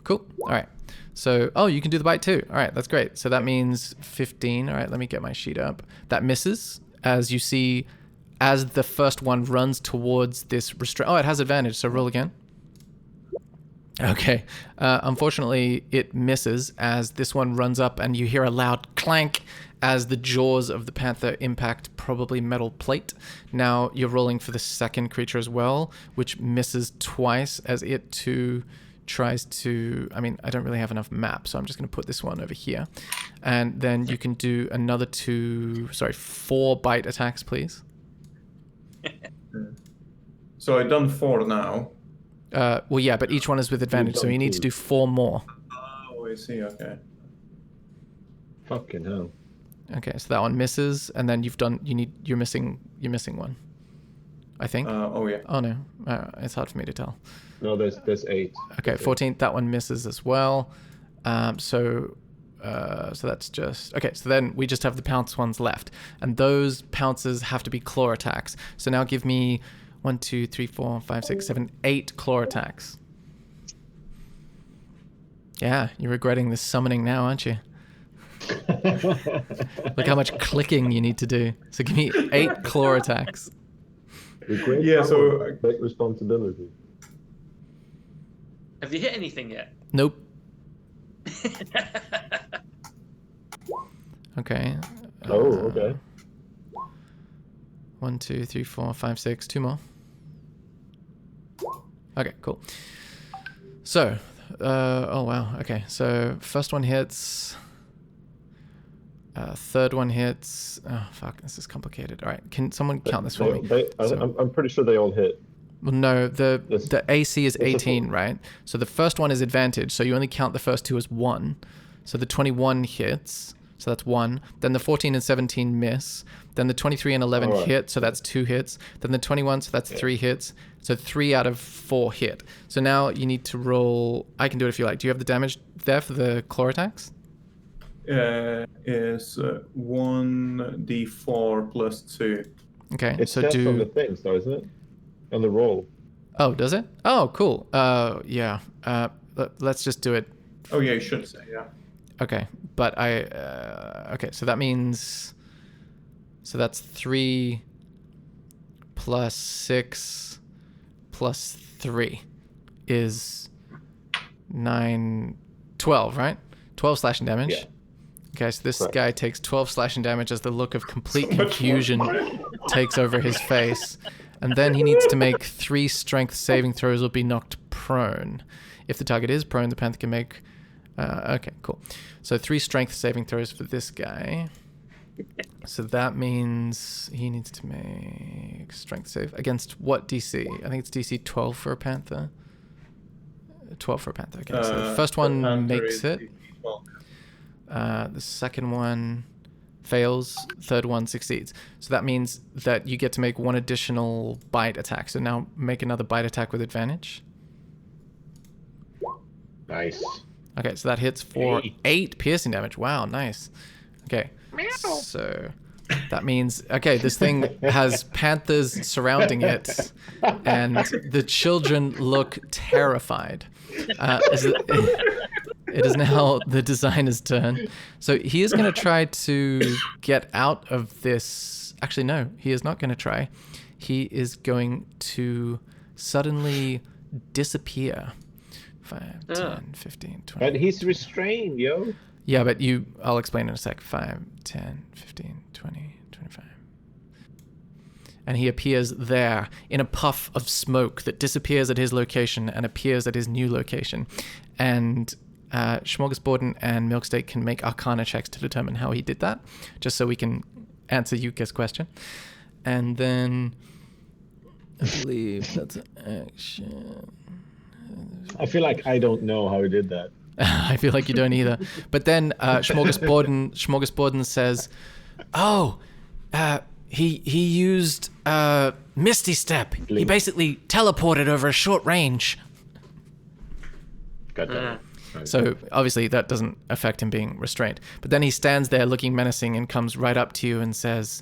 Cool. All right. So, you can do the bite too. All right, that's great. So that means 15. All right, let me get my sheet up. That misses, as you see, as the first one runs towards this restraint. Oh, it has advantage, so roll again. Okay. Unfortunately, it misses as this one runs up and you hear a loud clank as the jaws of the panther impact probably metal plate. Now you're rolling for the second creature as well, which misses twice as it too tries to... I mean, I don't really have enough map, so I'm just going to put this one over here. And then you can do another 4 bite attacks, please. So I've done 4 now. Well, yeah, but each one is with advantage, so you need to do 4 more. Oh, I see. Okay. Fucking hell. Okay, so that one misses, and then you're missing one, I think. Oh yeah. Oh no, it's hard for me to tell. No, there's 8. Okay, 14th, that one misses as well. So that's just okay. So then we just have the pounce ones left, and those pounces have to be claw attacks. So now give me 1, 2, 3, 4, 5, 6, 7, 8 claw attacks. Yeah, you're regretting this summoning now, aren't you? Look how much clicking you need to do. So give me 8 claw attacks. Great responsibility. Have you hit anything yet? Nope. Okay. Okay. 1, 2, 3, 4, 5, 6. 2 more. Okay, cool. So, oh wow. Okay, so first one hits. Third one hits. Oh fuck, this is complicated. All right, can someone count this for me? I'm pretty sure they all hit. Well, no, the AC is 18, right? So the first one is advantage, so you only count the first 2 as 1. So the 21 hits. so that's 1. Then the 14 and 17 miss. Then the 23 and 11 hit, so that's 2 hits. Then the 21, so that's 3 hits. So 3 out of 4 hit. So now you need to roll. I can do it if you like. Do you have the damage there for the claw attacks? Is 1d4 plus 2. Okay, It so says do. on the things, though, isn't it? On the roll. Oh, does it? Oh, cool. Yeah. Let's just do it. Oh yeah, you should say, yeah. Okay, but okay, so that means. So that's 3 plus 6 plus 3 is 9, 12, right? 12 slashing damage. Yeah. Okay, so this Correct. guy takes 12 slashing damage as the look of complete confusion takes over his face. And then he needs to make 3 strength saving throws or be knocked prone. If the target is prone, the panther can make... okay, cool. So 3 strength saving throws for this guy. So that means he needs to make strength save against what DC? I think it's DC 12 for a panther. 12 for a panther. Okay, so the first one makes it. The second one fails. Third one succeeds. So that means that you get to make 1 additional bite attack. So now make another bite attack with advantage. Nice. Okay, so that hits for 8 piercing damage. Wow, nice. Okay, so that means, okay, this thing has panthers surrounding it, and the children look terrified. It is now the designer's turn. So he is going to try to get out of this. Actually, no, he is not going to try. He is going to suddenly disappear. 5, 10, 15, 20. But he's restrained, yo. Yeah, but I'll explain in a sec. 5, 10, 15, 20, 25. And he appears there in a puff of smoke that disappears at his location and appears at his new location. And Smorgasborden and Milksteak can make Arcana checks to determine how he did that, just so we can answer Yuka's question. And then I believe that's an action. I feel like I don't know how he did that. I feel like you don't either. But then Smorgasborden says, "Oh, he used Misty Step. He basically teleported over a short range." Got that. So obviously that doesn't affect him being restrained. But then he stands there looking menacing and comes right up to you and says,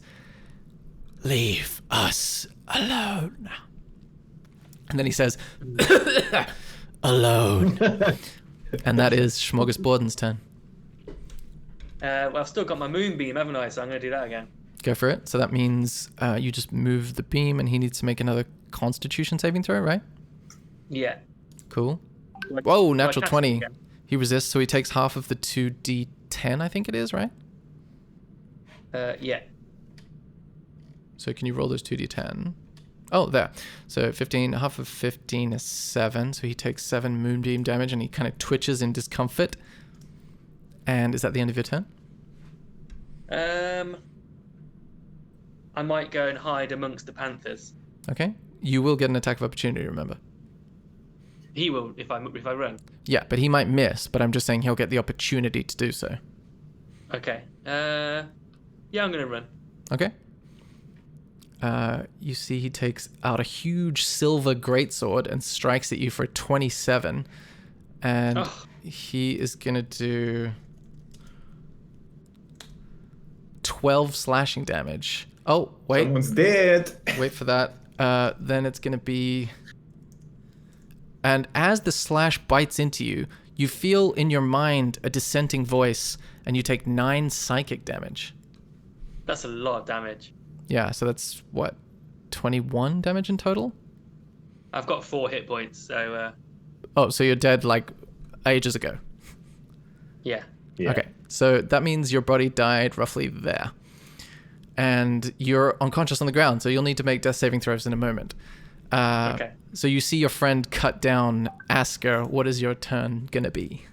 "Leave us alone." And then he says, "Alone." And that is Smorgasborden's turn. Well, I've still got my moonbeam, haven't I? So I'm going to do that again. Go for it. So that means you just move the beam and he needs to make another Constitution saving throw, right? Yeah. Cool. Whoa, natural cast 20. again. He resists, so he takes half of the 2d10, I think it is, right? Yeah. So can you roll those 2d10? Oh, there. So 15, half of 15 is 7. So he takes 7 moonbeam damage and he kind of twitches in discomfort. And is that the end of your turn? I might go and hide amongst the panthers. Okay. You will get an attack of opportunity, remember? He will if I run. Yeah, but he might miss, but I'm just saying he'll get the opportunity to do so. Okay. Yeah, I'm going to run. Okay. You see he takes out a huge silver greatsword and strikes at you for 27. And he is going to do 12 slashing damage. Oh, wait. Someone's dead. Wait for that. Then it's going to be... And as the slash bites into you, you feel in your mind a dissenting voice, and you take 9 psychic damage. That's a lot of damage. Yeah, so that's, what, 21 damage in total? I've got 4 hit points, so... Oh, so you're dead, like, ages ago. Yeah. Okay, so that means your body died roughly there. And you're unconscious on the ground, so you'll need to make death saving throws in a moment. Okay. So you see your friend cut down Asker. What is your turn going to be?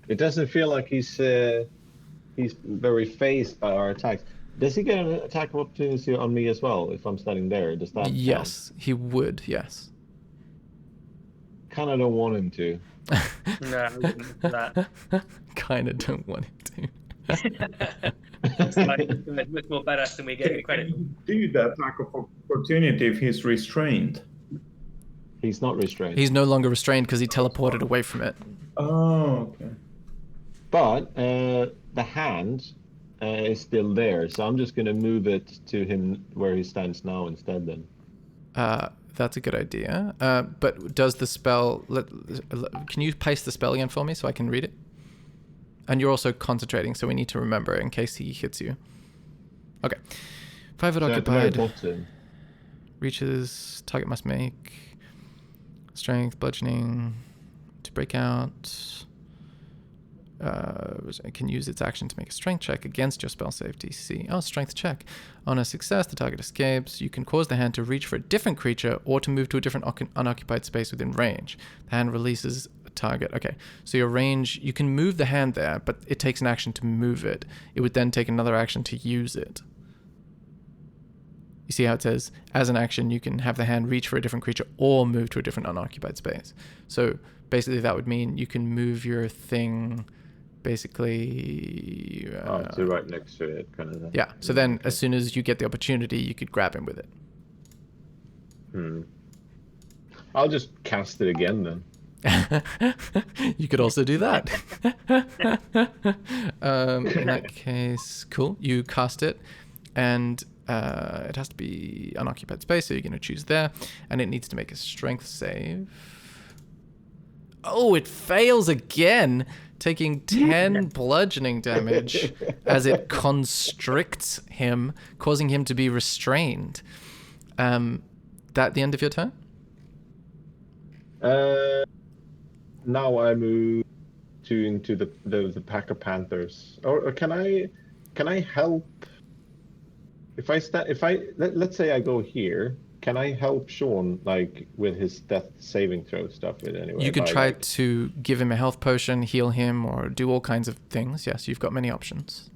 It doesn't feel like he's very phased by our attacks. Does he get an attack of opportunity on me as well if I'm standing there? Does that Yes, he would, yes. Kind of don't want him to. No, I wouldn't do that. Kind of don't want it to. It's like it's much more badass than we get credit for. Do the attack of opportunity if he's restrained. He's not restrained. He's no longer restrained because he teleported away from it. Oh, okay. But the hand is still there, so I'm just going to move it to him where he stands now instead then. That's a good idea. But does the spell... can you paste the spell again for me so I can read it? And you're also concentrating, so we need to remember in case he hits you. Okay. 5 foot So at the very occupied. bottom. Reaches. Target must make strength, bludgeoning to break out. Can use its action to make a strength check against your spell save DC. Oh, strength check. On a success, the target escapes. You can cause the hand to reach for a different creature or to move to a different unoccupied space within range. The hand releases a target. Okay, so your range, you can move the hand there, but it takes an action to move it. It would then take another action to use it. You see how it says, as an action, you can have the hand reach for a different creature or move to a different unoccupied space. So basically that would mean you can move your thing basically... to right next to it, kind of thing. Yeah, so then as soon as you get the opportunity, you could grab him with it. I'll just cast it again then. You could also do that. In that case, cool. You cast it, and it has to be unoccupied space, so you're going to choose there, and it needs to make a strength save. Oh, it fails again, taking 10 bludgeoning damage as it constricts him, causing him to be restrained. That the end of your turn? Now I move into the pack of panthers. Or can I help? Let's say I go here. Can I help Sean like with his death saving throw stuff in any way? You could try to give him a health potion, heal him, or do all kinds of things. Yes, you've got many options.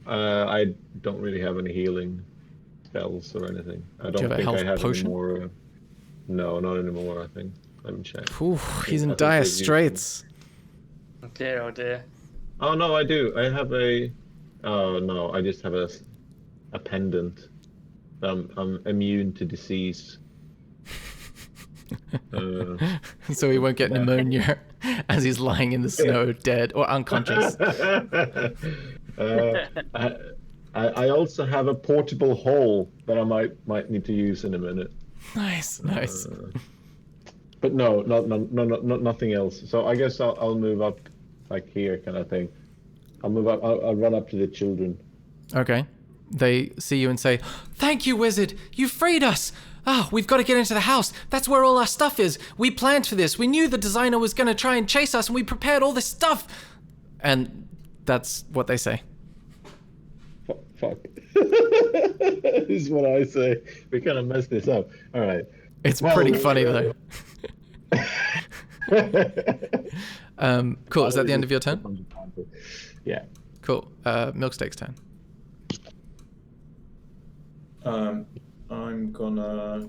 I don't really have any healing spells or anything. I don't you have a think health I have potion? any more. No, not anymore. I think. Let me check. Ooh, he's in I think dire they've used straits. Oh dear, oh dear. Oh no, I do. I have a. Oh no, I just have a pendant. I'm immune to disease. So he won't get pneumonia as he's lying in the snow, dead or unconscious. I also have a portable hole that I might need to use in a minute. Nice. But no, nothing else. So I guess I'll move up, like here, kind of thing. I'll move up. I'll run up to the children. Okay. They see you and say, "Thank you, wizard. You freed us. We've got to get into the house. That's where all our stuff is. We planned for this. We knew the designer was going to try and chase us, and we prepared all this stuff." And that's what they say. Fuck. This is what I say. We kind of messed this up. All right. It's pretty funny, though. Cool. Is that the end of your turn? Yeah. Cool. Milksteak's turn. I'm gonna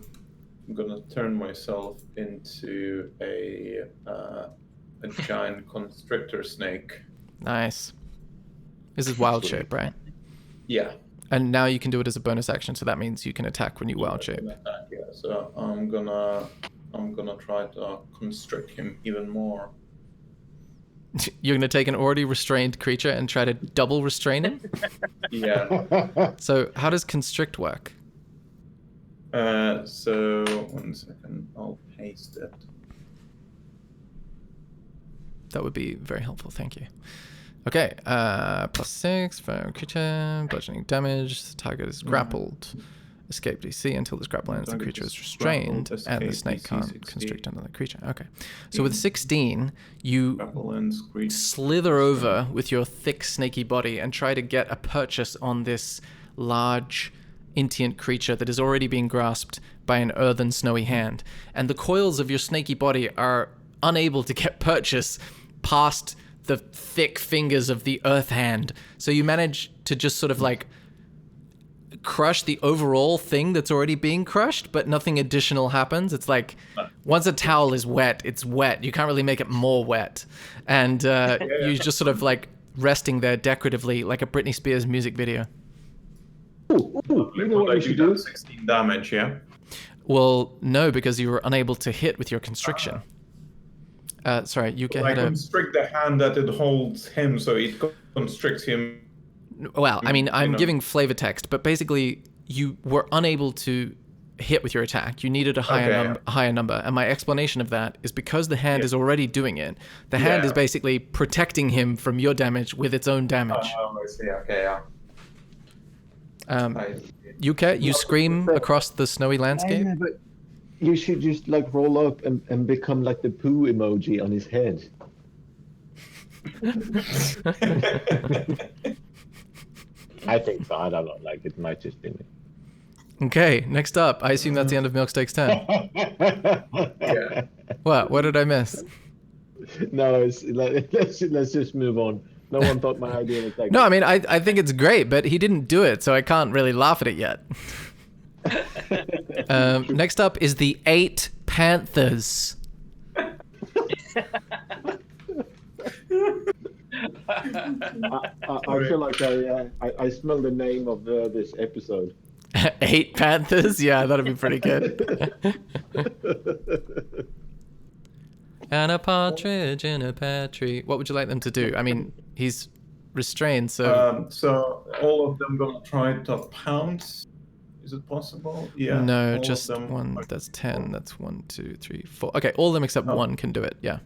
turn myself into a giant constrictor snake. Nice. This is wild shape, right? Yeah. And now you can do it as a bonus action, so that means you can attack when you wild shape. Yeah. So I'm gonna try to constrict him even more. You're going to take an already restrained creature and try to double restrain him? Yeah. So how does constrict work? So 1 second, I'll paste it. That would be very helpful, thank you. Okay, +6 for creature, bludgeoning damage, the target is grappled. Escape DC until this grapple ends, the creature is restrained, and the snake can't constrict another creature. Okay. So with 16, you slither over with your thick, snaky body and try to get a purchase on this large, intient creature that is already being grasped by an earthen, snowy hand. And the coils of your snaky body are unable to get purchase past the thick fingers of the earth hand. So you manage to just sort of like crush the overall thing that's already being crushed, but nothing additional happens. It's like Once a towel is wet, it's wet. You can't really make it more wet. And you're just sort of like resting there decoratively like a Britney Spears music video. Ooh, you know what you should do? 16 damage, yeah? Well, no, because you were unable to hit with your constriction. Sorry, you I had a... constrict the hand that it holds him, so it constricts him. Well, I mean, I'm giving flavor text, but basically you were unable to hit with your attack. You needed a higher number. And my explanation of that is because the hand is already doing it. The hand is basically protecting him from your damage with its own damage. Oh, I see. Okay, yeah. You scream across the snowy landscape. Yeah, but you should just like roll up and become like the poo emoji on his head. I think so. I don't know. Like it might just be me. Okay, next up. I assume that's the end of Milksteak's turn. Yeah. What did I miss? No, it's like, let's just move on. No one thought my idea was like. No, I mean, I think it's great, but he didn't do it, so I can't really laugh at it yet. Next up is the 8 Panthers. I feel like I smell the name of this episode. 8 Panthers? Yeah, that'd be pretty good. And a partridge in a pear tree. What would you like them to do? I mean, he's restrained, so... So all of them gonna try to pounce? Is it possible? Yeah. No, all just of them one. are- That's 10. That's 1, 2, 3, 4. Okay, all of them except one can do it, yeah.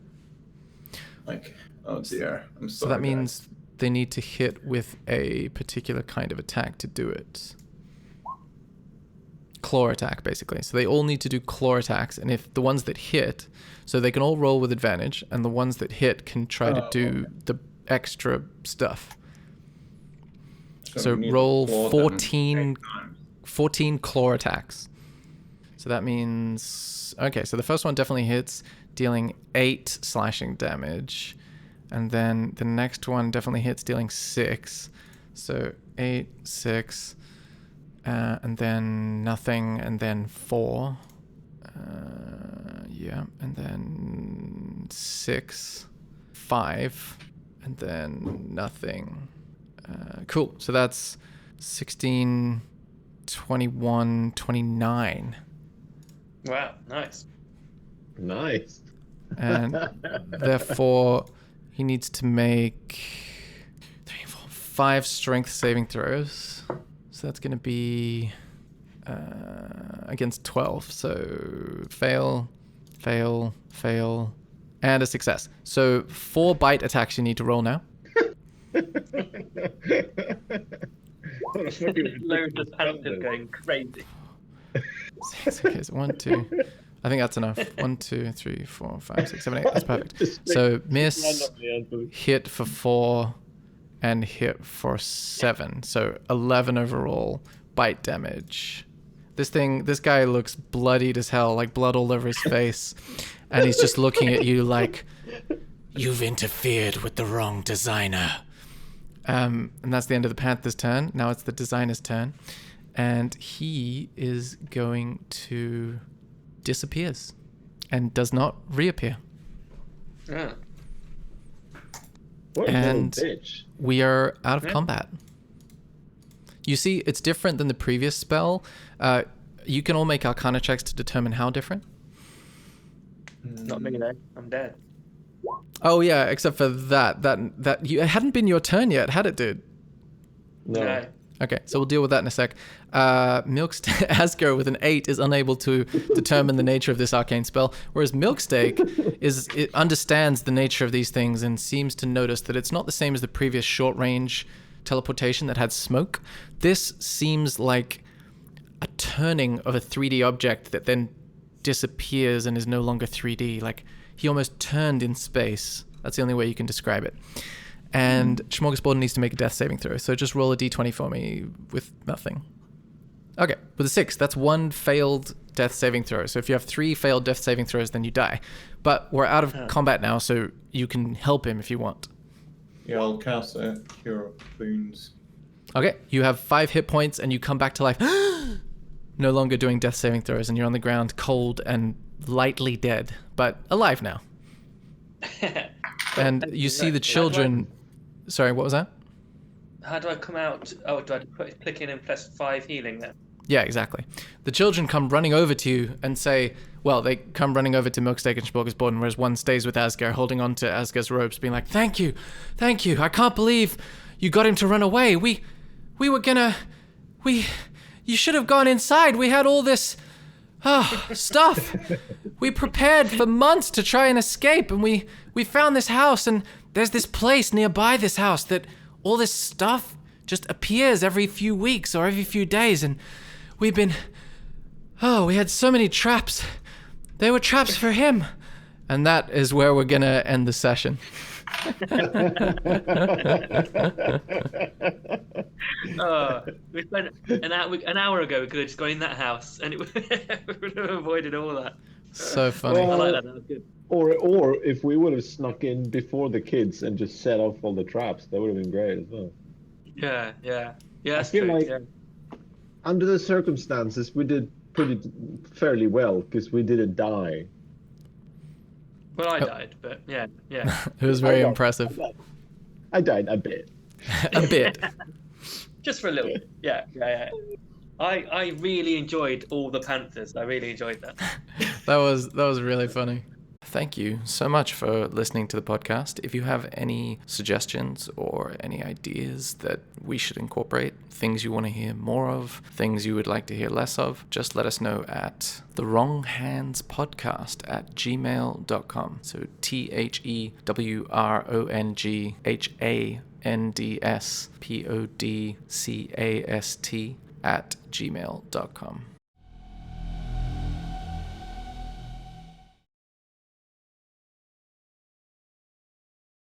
Like, oh dear. I'm sorry. So that means they need to hit with a particular kind of attack to do it. Claw attack, basically. So they all need to do claw attacks, and if the ones that hit, so they can all roll with advantage, and the ones that hit can try to do the extra stuff. So we need to roll claw them 14 8 times. 14 claw attacks. So that means... Okay, so the first one definitely hits, dealing 8 slashing damage. And then the next one definitely hits, dealing 6. So 8, 6, and then nothing, and then 4. Yeah, and then 6, 5, and then nothing. Cool, so that's 16... 21, 29. Wow, nice. Nice. And therefore, he needs to make 3, 4, 5 strength saving throws. So that's going to be against 12. So fail, fail, fail, and a success. So 4 bite attacks you need to roll now. Loads of panthers going crazy. 6, okay, so 1, 2. I think that's enough. 1, 2, 3, 4, 5, 6, 7, 8. That's perfect. So miss, hit for 4, and hit for 7. So 11 overall bite damage. This guy looks bloodied as hell, like blood all over his face, and he's just looking at you like, you've interfered with the wrong designer. And that's the end of the Panther's turn. Now it's the designer's turn. And he is going to disappears and does not reappear. Yeah. What a And little bitch. we are out of combat. You see, it's different than the previous spell. You can all make Arcana checks to determine how different. Not me, though. I'm dead. Oh yeah, except for that it hadn't been your turn yet, had it, dude? No. Okay, so we'll deal with that in a sec. Asgo with an 8 is unable to determine the nature of this arcane spell, whereas Milksteak understands the nature of these things and seems to notice that it's not the same as the previous short range teleportation that had smoke. This seems like a turning of a 3D object that then disappears and is no longer 3D. Like he almost turned in space. That's the only way you can describe it. And Smorgasbord needs to make a death saving throw. So just roll a d20 for me with nothing. Okay, with a 6, that's 1 failed death saving throw. So if you have 3 failed death saving throws, then you die. But we're out of combat now, so you can help him if you want. Yeah, I'll cast a Cure of Wounds. Okay, you have 5 hit points and you come back to life. No longer doing death saving throws, and you're on the ground cold and lightly dead, but alive now. And you see the children. Sorry, what was that? How do I come out? Oh, do I click in and press 5 healing then? Yeah, exactly. The children come running over to you and say, well, they come running over to Milksteak and Smorgasbord, whereas one stays with Asger, holding on to Asger's ropes, being like, thank you. I can't believe you got him to run away. We were gonna... You should have gone inside. We had all this stuff. We prepared for months to try and escape, and we found this house, and there's this place nearby this house that all this stuff just appears every few weeks or every few days, and we had so many traps. They were traps for him. And that is where we're gonna end the session. We spent an hour ago. We could have just gone in that house, and we would have avoided all that. So funny. I like that. That was good. Or if we would have snuck in before the kids and just set off all the traps, that would have been great as well. Yeah. That's I feel true. like Yeah. under the circumstances, we did fairly well because we didn't die. Well, I died, but yeah. It was very impressive. I died a bit. A bit. Just for a little bit. Yeah. I really enjoyed all the Panthers. I really enjoyed that. That was really funny. Thank you so much for listening to the podcast. If you have any suggestions or any ideas that we should incorporate, things you want to hear more of, things you would like to hear less of, just let us know at thewronghandspodcast@gmail.com. So THEWRONGHANDSPODCAST@gmail.com.